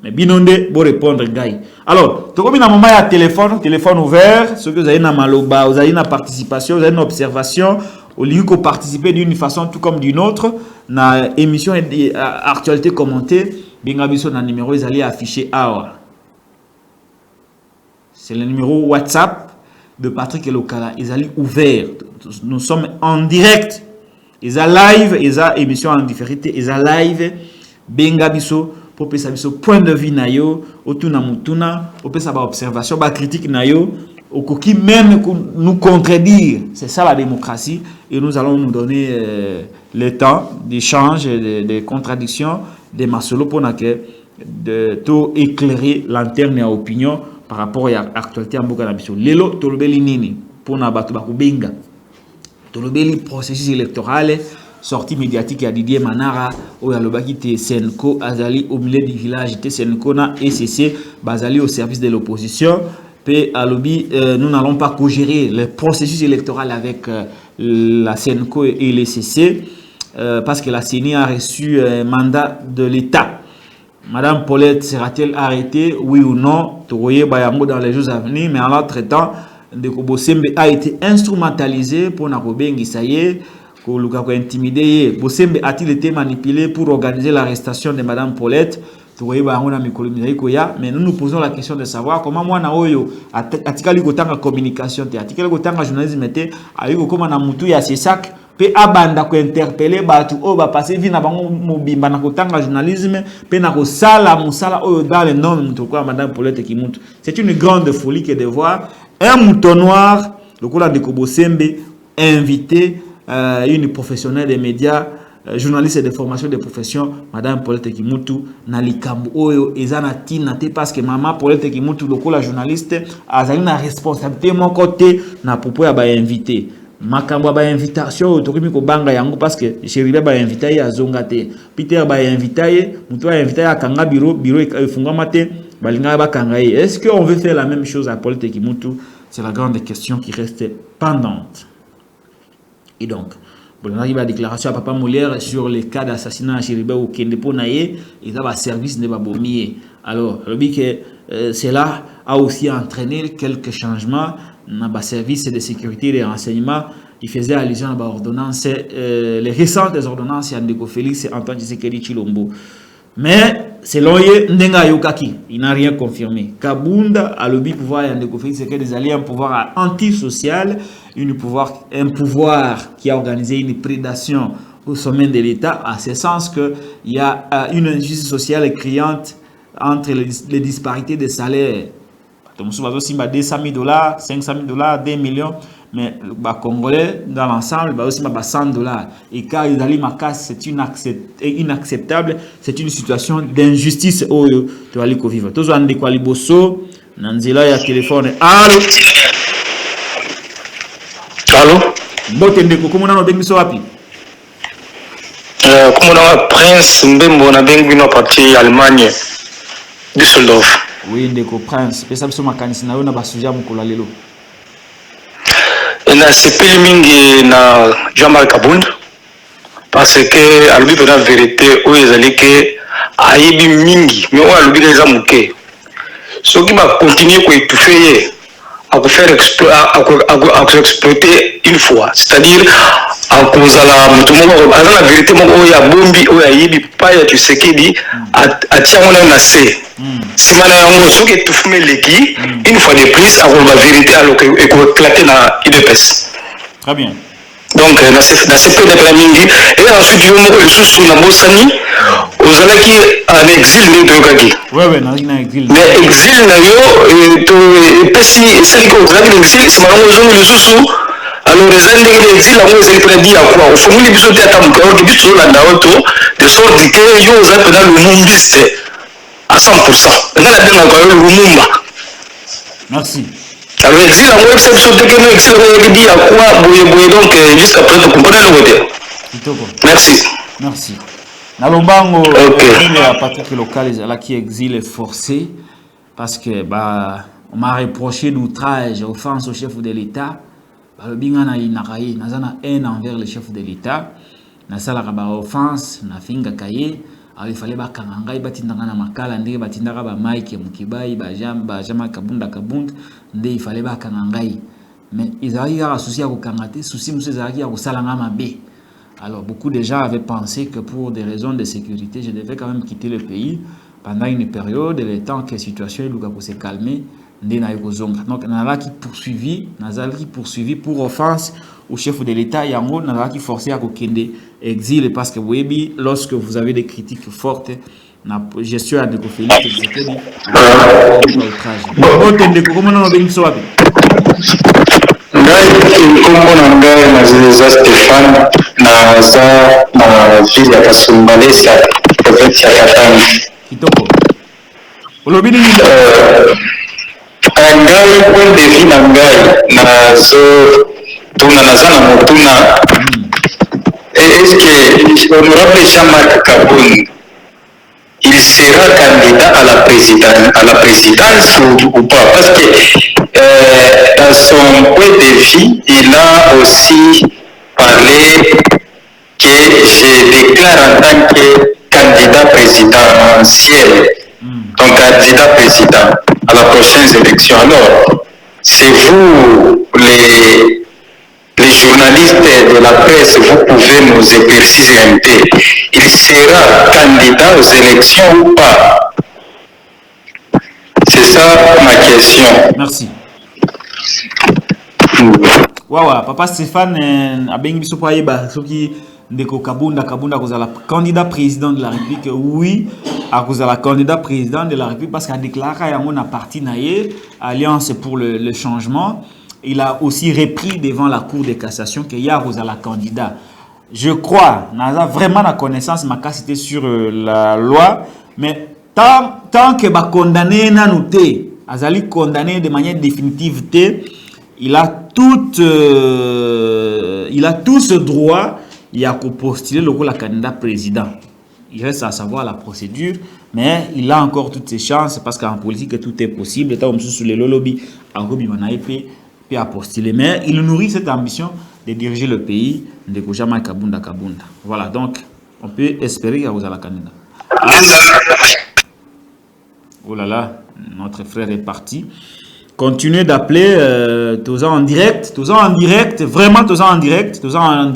Mais binonde pour répondre gay. Alors, tu comme na moment ya téléphone ouvert, ce que vous avez na maloba, vous avez na participation, vous avez na observation. Au lieu de participer d'une façon tout comme d'une autre, dans l'émission actualité commentée, Bengabiso dans le numéro ils allaient afficher awa. C'est le numéro WhatsApp de Patrick Elokala. Ils allaient ouvert. Nous sommes en direct. Ils allaient live, ils allaient émission en différé, ils allaient live. Bengabiso pour passer point de vue nayo, otuna mutuna, pour passer ba observation, ba critique nayo. Au qui même nous contredire, c'est ça la démocratie, et nous allons nous donner le temps d'échange, de contradictions, de masolo pour de tout éclairer l'interne et opinion par rapport à l'actualité en Bokanabiso. Lelo tolobeli nini pour na batu bakubenga. Tolobeli processus électoral sortie médiatique à Didier Manara ou à l'obaki te Senko Azali au milieu du village te Senko na ECC Bazali au service de l'opposition. À l'objet, nous n'allons pas co-gérer le processus électoral avec la CNCO et les CC parce que la CENI a reçu un mandat de l'État. Madame Paulette sera-t-elle arrêtée, oui ou non? Toroye Bayambo dans les jours à venir, mais en l'entretemps, Ndeko Bosembe a été instrumentalisé pour Nakobengi Saye, pour Lukaku intimider. Bosembe a-t-il été manipulé pour organiser l'arrestation de Madame Paulette? Mais nous nous posons la question de savoir comment moi na oyo atikali kotanga communication te atikali kotanga journalisme te ayiko koma na mutu ya sesak pe abanda ko interpeller batu o ba passer vie na bango mobimba na kotanga journalisme pe na ko sala musala oyo dans le nom mutu kwa Madame Paulette Kimutu. C'est une grande folie que de voir un mouton noir le kola de Kobosembe inviter une professionnelle des médias, journaliste de formation de profession, Madame Paulette Kimutu, na likambo oyo ezana tina te parce que maman Paulette Kimutu lokola journaliste azali na responsabilité mon côté na popo ya ba invité. Makambo ba invitation tokimi ko banga yango parce que Chéribe ba invité ya zonga te. Peter ba invité, mutu ba invité ya kanga bureau efungama te, balinga ba kanga. Est-ce qu'on veut faire la même chose à Paulette Kimutu? C'est la grande question qui reste pendante. Et donc, bon, on arrive à la déclaration à Papa Molière sur les cas d'assassinat à Chéribe ou Kendepo Naye, et ça va service de Babomier. Alors, le but que cela a aussi entraîné quelques changements dans le service de sécurité et de renseignement. Il faisait allusion à l'ordonnance, les récentes ordonnances de Ndeko Félix et Antoine Tshisekedi Tshilombo. Mais selon Ndenga Yokaki, il n'a rien confirmé. Kabunda a le but pouvoir de Ndeko Félix Tshisekedi des alliés un pouvoir antisocial, un pouvoir qui a organisé une prédation au sommet de l'État, à ce sens qu'il y a une injustice sociale criante entre les disparités de salaires. Donc, si 200 000 $, 500 000 $, 2 millions, mais les Congolais, dans l'ensemble, aussi 100 $. Et car ils allaient ma casse, c'est inacceptable, c'est une situation d'injustice où tu vas aller vivre. Tous les gens qui bosso, Nanzila, il y a téléphone. Allô? Allô? Botendeko, comment on a bien mis rapi? Comment on a Prince Mbembo na bengi parti Allemagne, Düsseldorf. Oui, Ndeko Prince. Pesa biso makanisi na yo na basuja mukolo lelo. Na sepeli mingi na Jean-Marc Kabund parce que alobi pena vérité oyo ezali ke ayebi mingi mais oyo alobi eza moke. Soki ba continuer ko étouffer ye à faire exploiter une fois, c'est-à-dire à cause de la vérité moko ya bombi oyo ayebi pa ya Tshisekedi atia mona na se. Si maintenant on soki étouffer leki une fois de plus à la vérité alors que éclater na IDPS. Très bien. Donc na c'est peu de mingi et ensuite yo moko lisusu na bosani ozalaki en exil nde toyokaki mais exil na yo epesi esaliki ozalaki na exil nsima nango ozongi lisusu alors eza ndenge na exil yango ezali mpena di ya kwa ofungoli biso te ata moke oyoki biso tozolanda oto de sorte ke yo oza mpena lumumbiste à 100%. Eza nabengaka yo lumumba. Merci. Alors exil yango oyebisa biso te keno exil yango oyaki di ya kwa boye donc jusqu'à présent tokompone eloko te. Merci. Merci. Nalombango, il y a Patrick Local qui exil forcé parce que on m'a reproché d'outrage, offense au chef de l'État. Le bingana inakaye, nazana haine envers le chef de l'État. Nasala ba offense, na finga kaye. Alors il fallait ba kangangai batindanga na makala ndenge batindaka ba Mike Mukibai ba jama kabunda nde il fallait ba kangangai. Mais ils arrivent à associer au kangate, souci monsieur zaki au salanga mabe. Alors, beaucoup de gens avaient pensé que pour des raisons de sécurité, je devais quand même quitter le pays pendant une période, le temps que la situation se calmer. Donc, Nazala qui poursuivi pour offense au chef de l'État, Yango, Nazala qui forcé à Kokende exil parce que oui, lorsque vous avez des critiques fortes, la gestion à Félix, etc. Kombo na ngai naza Stéphane naza na ville ya Kasumbalesa province ya Katanga. Kitoko. Olobi nini? Ngai point de vue na ngai nazo tuna naza na motuna. Est-ce que honorable Jean-Marc Kaboun il sera candidat à la présidence ou pas? Parce que dans son point de vue, il a aussi parlé que je déclare en tant que candidat présidentiel, donc candidat président à la prochaine élection. Alors, c'est vous, les journalistes de la presse, vous pouvez nous éclaircir un peu. Il sera candidat aux élections ou pas? C'est ça ma question. Merci. Wawa, papa Stéphane abengi biso pa yeba soki ndeko Kabunda kozala candidat président de la République. Oui, à cause de la candidat président de la République parce qu'a déclaré yango na parti na ye Alliance pour le changement. Il a aussi repris devant la Cour de cassation qu'il y a la candidat. Je crois, n'a vraiment la connaissance ma capacité sur la loi, mais tant que ba condamné n'a noté, Azali condamné de manière définitive, il a tout ce droit, il a postulé le rôle de candidat président. Il reste à savoir la procédure, mais il a encore toutes ses chances parce qu'en politique tout est possible. Étant sous le lobby, en Gobi Manaïpe, puis à postuler. Mais il nourrit cette ambition de diriger le pays de Kojama Kabunda. Voilà, donc on peut espérer qu'il y a la candidat. Oh là là, notre frère est parti. Continuez d'appeler tous en direct, vraiment tous en direct. Ils ont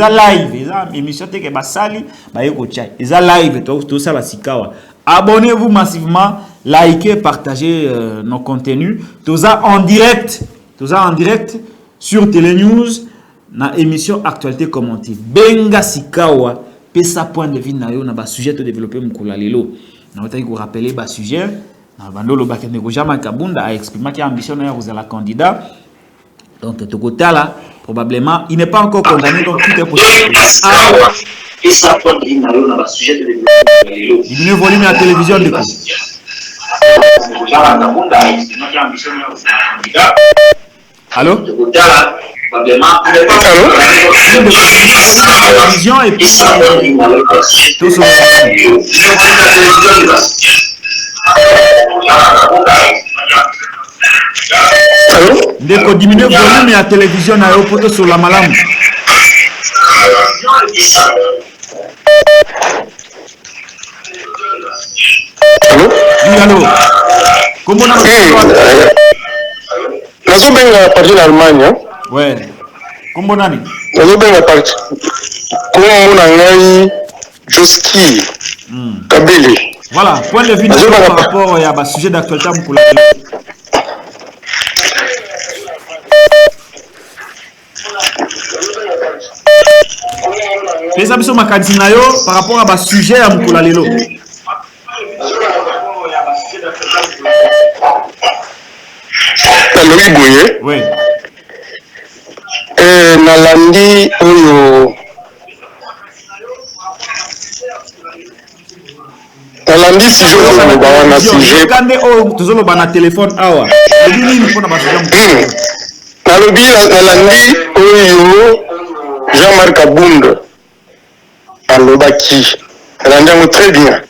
live, ils ont émission que basali, ils ont live, tout ça la sikawa. Abonnez-vous massivement, likez, partagez nos contenus. Tous en direct sur Télénews, na émission actualité commentée. Benga sikawa, pesa point de vue na yo na ba sujet de développer mukula lelo. Na otaki ko rappeler ba sujet. Bandolo Bakende Kojama Kabunda a exprimé qu'il y a ambition de la candidat. Donc, Tokotala, probablement, il n'est pas encore condamné, donc tout est possible. Diminuez le volume de la télévision de coup. Allô? Télévision et puis tout ça. Ndeko diminuer volume ya télévision na yo poto sur la malamu. Allô? Oui, allô. Comment on a Nazo benga parti d'Allemagne. Ouais. Comment nani? Nazo benga parti. Comment on a Joski Kabili. Voilà, point de vue par rapport à sujet d'actualité pour la pesa biso makanisi na yo par rapport à ba sujet ya mukula lelo. Alobi boye. Oui. Nalandi oyo nalandi sujet oyo bawana sujet kande o tozoloba na téléphone awa nini mpona ba sujet nalobi nalandi oyo Jean-Marc Abund alobaki nalandi yango très bien.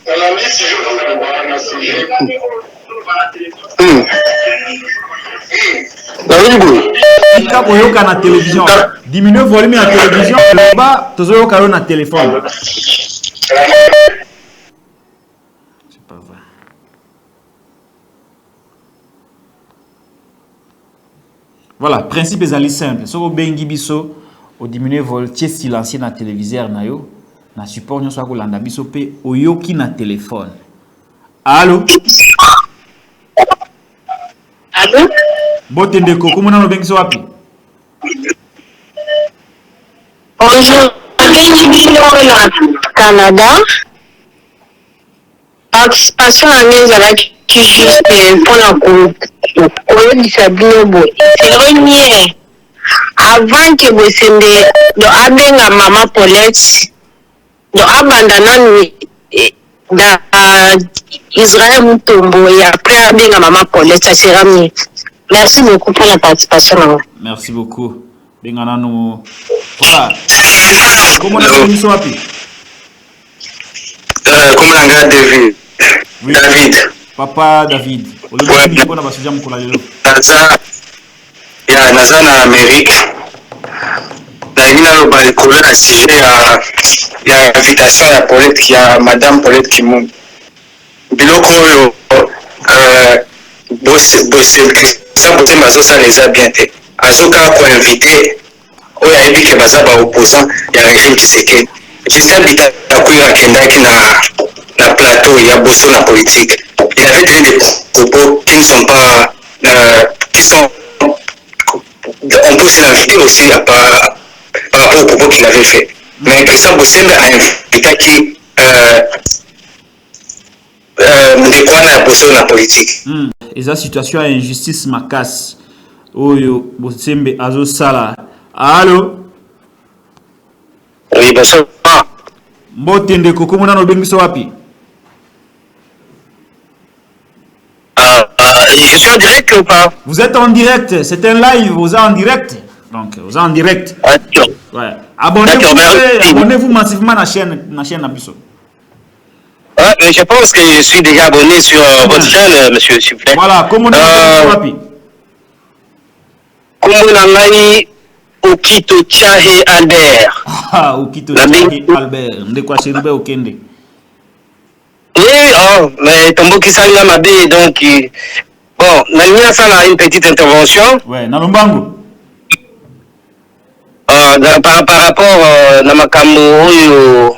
Ika boyoka na télévision diminue volume na télévision ba tozoyoka yo na téléphone. C'est pas vrai. Voilà, principe est simple. Si vous bengi biso au diminuer voltier silencieux na téléviseur na yo na support nyo so ko landa biso pe oyoki na téléphone. Allô? Allô? Botendeko, comment on a bengi so wapi? Bonjour, Canada. Participation à mes alaki juste pour la c'est premier. Avant que vous sende do abenga Mama Paulette do abandana da Israël Mutombo et après abenga Mama Paulette ça sera mieux. Merci beaucoup pour la participation. Merci beaucoup. Bengana nous. Voilà. Comment on a mis ça puis? Comment on a David? Oui. David. Papa David. On le dit qu'on a pas sujet pour la lelo. Ya naza na Amérique. Na ina lo ba école na sujet ya invitation ya Paulette ya Madame Paulette Kimum. Biloko yo ça bosse mazo ça les a bien té azoka ko invité o ya ebi ke baza ba opposant ya régime Tshisekedi Justin Bita akuira kendaki na plateau ya bosso na politique il avait tenu des propos qui ne sont pas qui sont on peut s'inviter aussi par rapport aux propos qu'il avait fait mais Christian Bossembe a invité qui ndekwana ya bosso na politique eza situation ya injustice makasi oyo Bossembe azosala. Allô? Oui, bonsoir. Mbotende kokomona no bengiso wapi? Je suis en direct ou pas? Vous êtes en direct, c'est un live, vous êtes en direct. Donc, vous êtes en direct. Ouais. Abonnez-vous massivement à la chaîne Nabiso. Ouais, je pense que je suis déjà abonné sur votre chaîne, monsieur, s'il vous plaît. Voilà, comment on a fait? Comment on a Okito Tchahe Albert. Ah, Okito Tchahe Albert. On quoi Chéribe Okende. Oui, mais Tombo qui s'allume à ma baie, donc. Bon, Nalina ça a une petite intervention. Ouais, Nalombango. Par rapport à Namakambo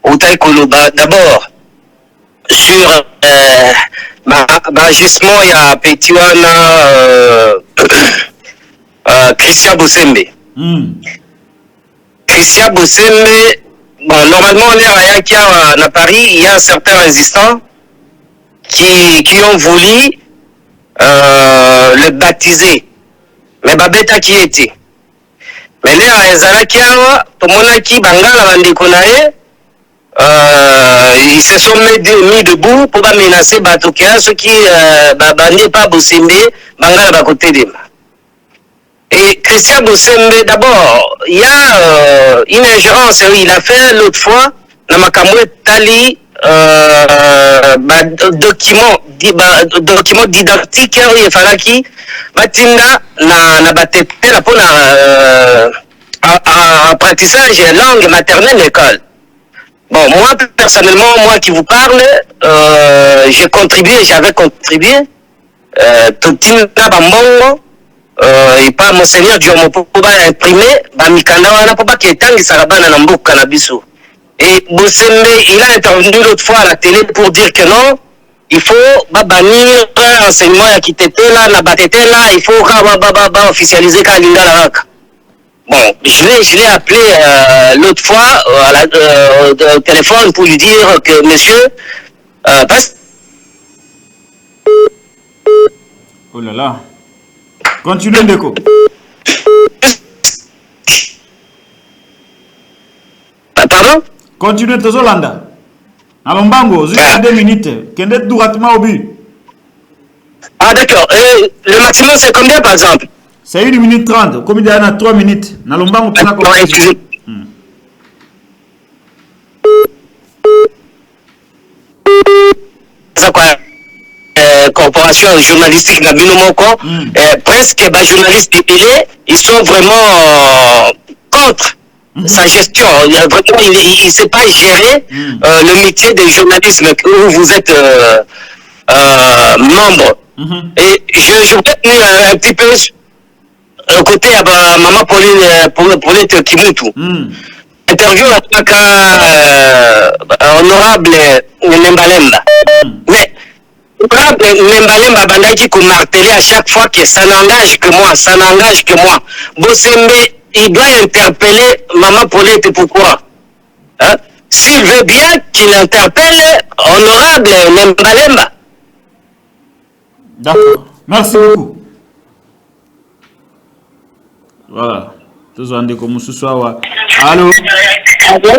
Outaïkoloba, d'abord, sur l'agissement, il y a Petiwana Christian Bossembe. Christian Bossembe, bon, normalement, on est à Paris, il y a certains résistants qui ont voulu le baptiser. Mais Babeta qui était. Mais là, tout le monde qui Bangala Bandikonae, ils se sont mis debout pour menacer Batokia, ceux qui n'est pas Bossembe, Bangala à côté d'eux. Et Christian Bossembe, d'abord, il y a une ingérence, il a fait l'autre fois, dans Makamwe Tali, document didactique, il fallait qu'il Matinda na batete la pour apprentissage langue maternelle l'école. Bon, moi personnellement, moi qui vous parle, j'ai contribué, j'avais contribué, Totina Bambongo, et pas Monseigneur Diomo pour imprimer, Bamikanda wana pour pas qu'il tangi sarabana na mboka na biso. Et Bossembe, il a intervenu l'autre fois à la télé pour dire que non, il faut bannir l'enseignement qui était là, la batete là, il faut officialiser Kalingala Raka. bon, je l'ai appelé l'autre fois au téléphone pour lui dire que monsieur, oh là là. Continuez, Ndeko. Pardon? Continuez, Tozolanda. Alombango, jusqu'à 2 minutes. Kende directement au but. Ah d'accord. Le maximum c'est combien par exemple? C'est 1 minute 30. Comme il y en a 3 minutes. Nalombango pour la conclusion. Corporation journalistique Gabino Moko, presque les journalistes télé, ils sont vraiment contre sa gestion. Vraiment, il ne sait pas gérer le métier de journalisme où vous êtes membre. Et je voudrais tenir un petit peu côté à Maman Paulette Kimutu. Interview avec honorable Nembalemba. Mais Nembalemba Bandaki qu'on martelé à chaque fois que ça n'engage que moi, ça n'engage que moi. Bossembe, il doit interpeller Maman Paulette, pourquoi? Hein? S'il veut bien qu'il interpelle honorable Nembalemba. D'accord. Merci beaucoup. Voilà. Tous on dit comme ce soir. Allô? Allô?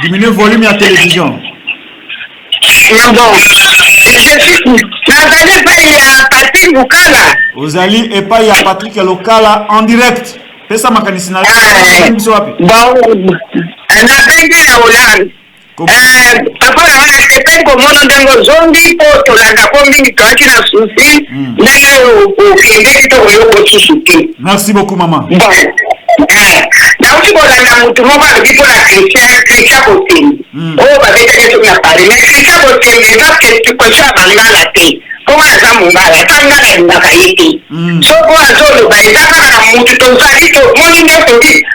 Diminuez le volume à la télévision. Vous allez et pas il y a Patrick Lokala en direct. C'est ça ma canisina. Papa na wana sepen ko mono ndengo zombi po tolanda ko mingi toaki na susi ndenge ukende to yoko chisuki. Merci beaucoup maman. Bon. Na uti kolanda mutu moko abiko na Christian Botini. Oh ba beta keso na pale mais Christian Botini parce que tu peux ça bangala te. Comment ça mungala tangala ndaka yiti. So ko azolo ba ndaka na mutu to zali to moni ndeto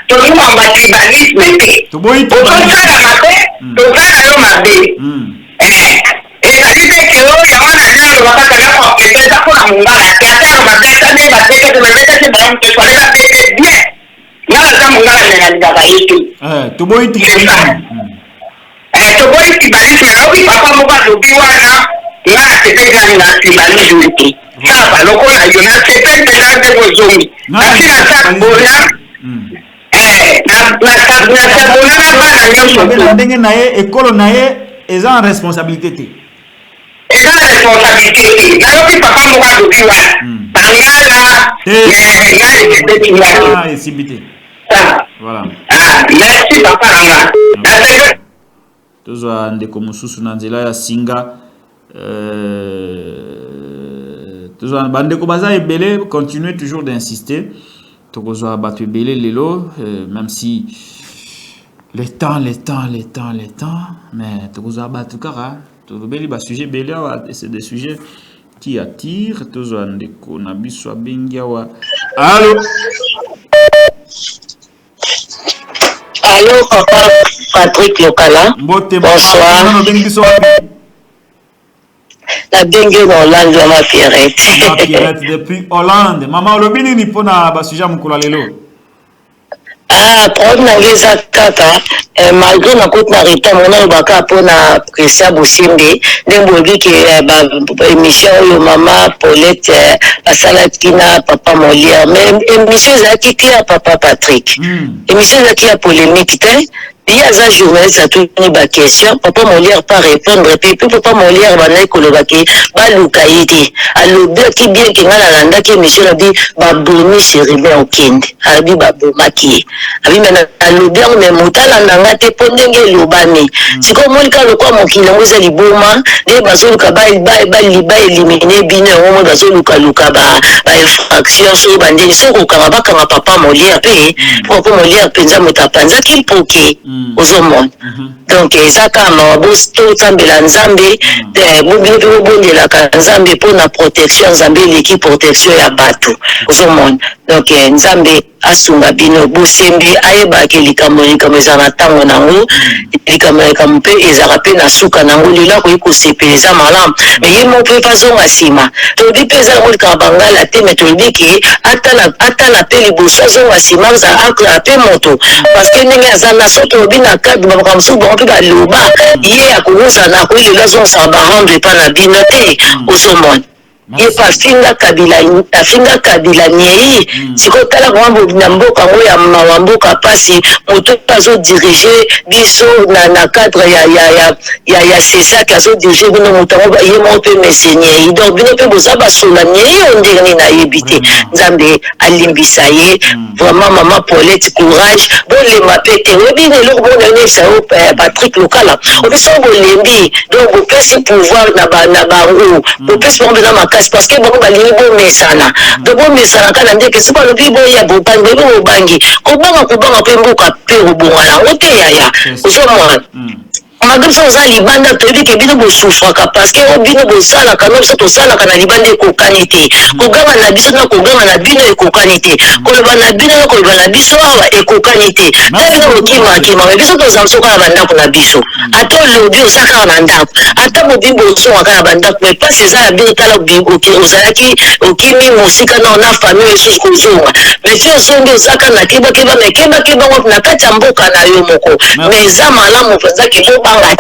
to mwamba tribalisme te. To boy to tozala yo mabe ezali te ke oyo mwana nano bakakanga kompetesa mpona mongala te ata no babeta nde babetete babetete baomuteswale babete bien nga naza mongala menalizaka ye te toboyi tribalisme nayoki papa moko alobi wana nga nasepeli na tribalisme te kaka balokola yo nasepeli mpenza nde bozongi kasi naza bona ndenge na ye ekolo na ye eza en responsabilité eza na responsabilité te nayoki papa moko alobi wana bangala nga esibi te voilà merci papa nanga tozwa ndeko mosusu na nzela ya singa tozwa bandeko baza ebele continuer toujours d'insister tokozwa bato ebele lelo même si le temps mais tokozwa bato kaka tolobeli basujet ebele awa c'est des sujets qui attirent tozwa ndeko na biso abengi awa allo allo papa Patrick Lokala bonsoir obengi biso wapi la bengue Hollande la ma Pierrette depuis Hollande maman olobi nini mpona basujet mokolo lelo problème na ngeza kaka malgré na côte na retard mona baka mpona Christian Bosimbe ndembo obi ke émission oyo mama Paulette basalaki na papa Molière mais émission ezalaki claire papa Patrick émission ezalaki ya polémique te il y a un journaliste à tout les questions papa Molière pas répondre et puis papa Molière va naïko le baquet balukaïti à l'objet qui bien que na landa qui monsieur a dit baboni chéribé au kind a dit babomaki a dit maintenant à l'objet on est motala nanga te pondenge lobani c'est comme moi le quoi mon kilo vous allez boma des bazolu kaba liba éliminer bine au monde bazolu kaluka ba infraction sur bandini so ko kaba papa Molière pe papa Molière penza motapanza qui poké aux hommes. Donc, ça, quand on a Nzambe, Nzambe pour la protection, Nzambe l'équipe protection à Batou, aux hommes. Donc, Nzambe, asunga bino bosembi ayeba ke likambo ezana tango nango likambo pe ezaka pe na suka nango lelo ko ikosepeleza malamu mais ye mo pe bazonga sima to di peza mo likambo bangala te mais to di ke atala pe liboso zonga sima za akla pe moto parce que ndenge azana soto bina kadre bakamsu bon pe baloba ye akuza na ko lelo zonga ba rendre pa na bino te osomon ye pafinga kabila nyeri sikotala kwambo na mboka ngo ya mawamboka pasi moto azo diriger biso na cadre ya CESAC azo diriger bino moto ye mo pe mesenyeri donc bino pe boza basola nyeri onderne na yebite nzambe alimbisa ye vraiment maman Paulette courage bolema pete webi lelo bonene sa Patrick Lokala obiso bolembi donc bopesi pouvoir na bango bopesi bango na makasi parce que bon balingi bo mesana donc bo mesana kana ndeke se ba lobi bo ya bobangi bo bobangi kobanga pe mboka pe obonga na ngote yaya osomwa magam so za libanda to bi ke bino bo souffraka parce que obino bo sala kana so to sala kana libanda ekokani te koganga na biso na koganga na bino ekokani te koloba na bino na koloba na biso awa ekokani te bino okima biso to za soka na bandako na biso ata lobi osaka na ndako ata bobi bo so ka na bandako mais pas c'est ça bino tala oki ozalaki okimi musika na famille esusu kozonga mais tu osongi osaka na keba na kati ya mboka na yo moko mais za malamu penza ke bobanga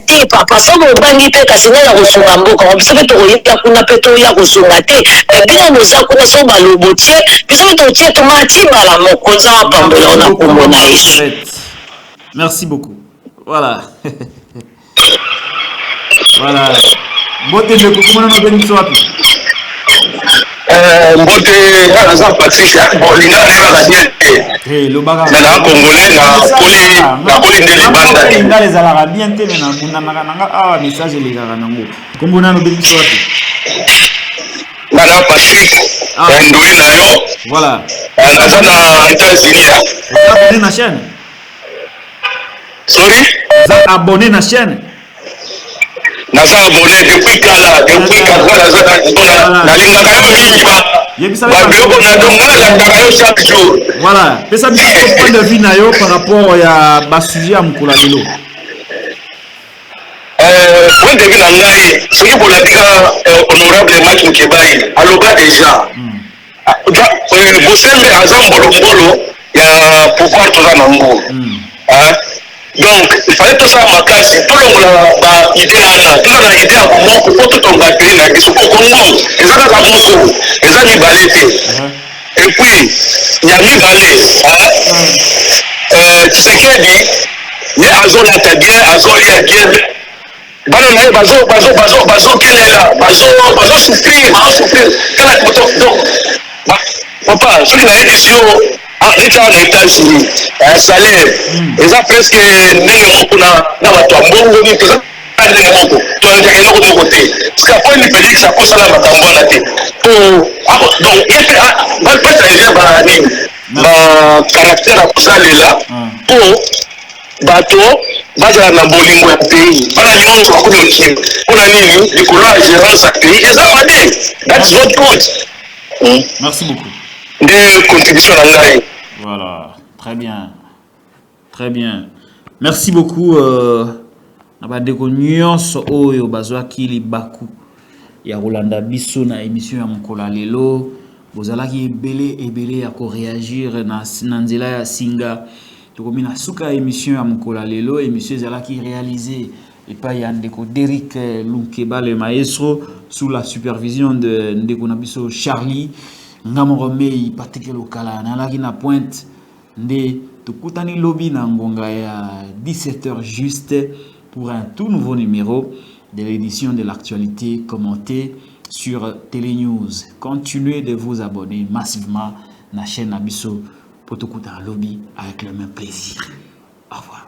te papa so bobangi pe kasi nala kosunga mboka biso pe tokoyeba kuna pe toya kosunga te bino boza kuna so balobo tie biso pe totie tomati mbala moko nzambe apambola na kombo na Yesu. Merci beaucoup. Voilà. Voilà. Mbote ndeko kumana na beni so wapi? Mbote aza Patricia bolinga na bien. Lobaka. Na congolais na poli ndele banda. Ngale zalaka bien te na muna nanga awa message le kaka nango. Kombona no beni so wapi? Bana Patrick. Ndoli na yo. Voilà. Aza na États-Unis. Abonné na chaîne. Sorry? Za abonné na chaîne. Nasa abonné depuis kala depuis kala na linga yo mingi ba biloko na donga la ndaka yo chaque jour. Voilà, pesa biso point de vue na yo par rapport ya ba sujet am kola lelo. Point de vue na ngai soki bolabika honorable Mike Mukebai aloba déjà bosembe aza mbolombolo ya pouvoir toza nango. Donc, il fallait tout ça à ma casse. Tout le monde a idée à tout le idée à comment pour tout ton batterie là. Ils sont au Congo. Ils ont la moto. Ils ont les balais. Et puis, il y a les balais. Tu sais qu'il dit, il y a Azol la tabia, Azol il y a guerre. Bazo, quel est là? Bazo souffrir. Quel est le moto? Donc, papa, ceux qui n'avaient édition. L'état en États-Unis, un salaire, ils ont presque na bato ambongo ni pesa ndenge moko to ndenge na ko côté parce qu'après il peut dire que ça cause la matambo na te pour donc il fait va partager ba caractère à cause là pour bato bazala na bolingo ya pays bana nyonso bakuna mkini kuna nini likolo ya gérance ya pays et ça va bien that's not good. Merci beaucoup. De contribution à l'AI. Voilà, très bien. Très bien. Merci beaucoup. Nabadeko nuance oyo bazwaki libaku ya Rolanda biso na émission ya Mokola lelo. Bozalaki ebele ya ko réagir na nzela ya singa. Tokomi na suka émission ya Mokola lelo, émission zalaki réalisée et pas ya ndeko Derrick Lunkeba le maestro sous la supervision de ndeko nabiso Charlie Ngamoromei Patrick Lokala nalaki na pointe nde tukutani lobby na ngonga ya 17h juste pour un tout nouveau numéro de l'édition de l'actualité commentée sur Télénews. Continuez de vous abonner massivement à la chaîne Abisso pour tout lobby avec le même plaisir. Au revoir.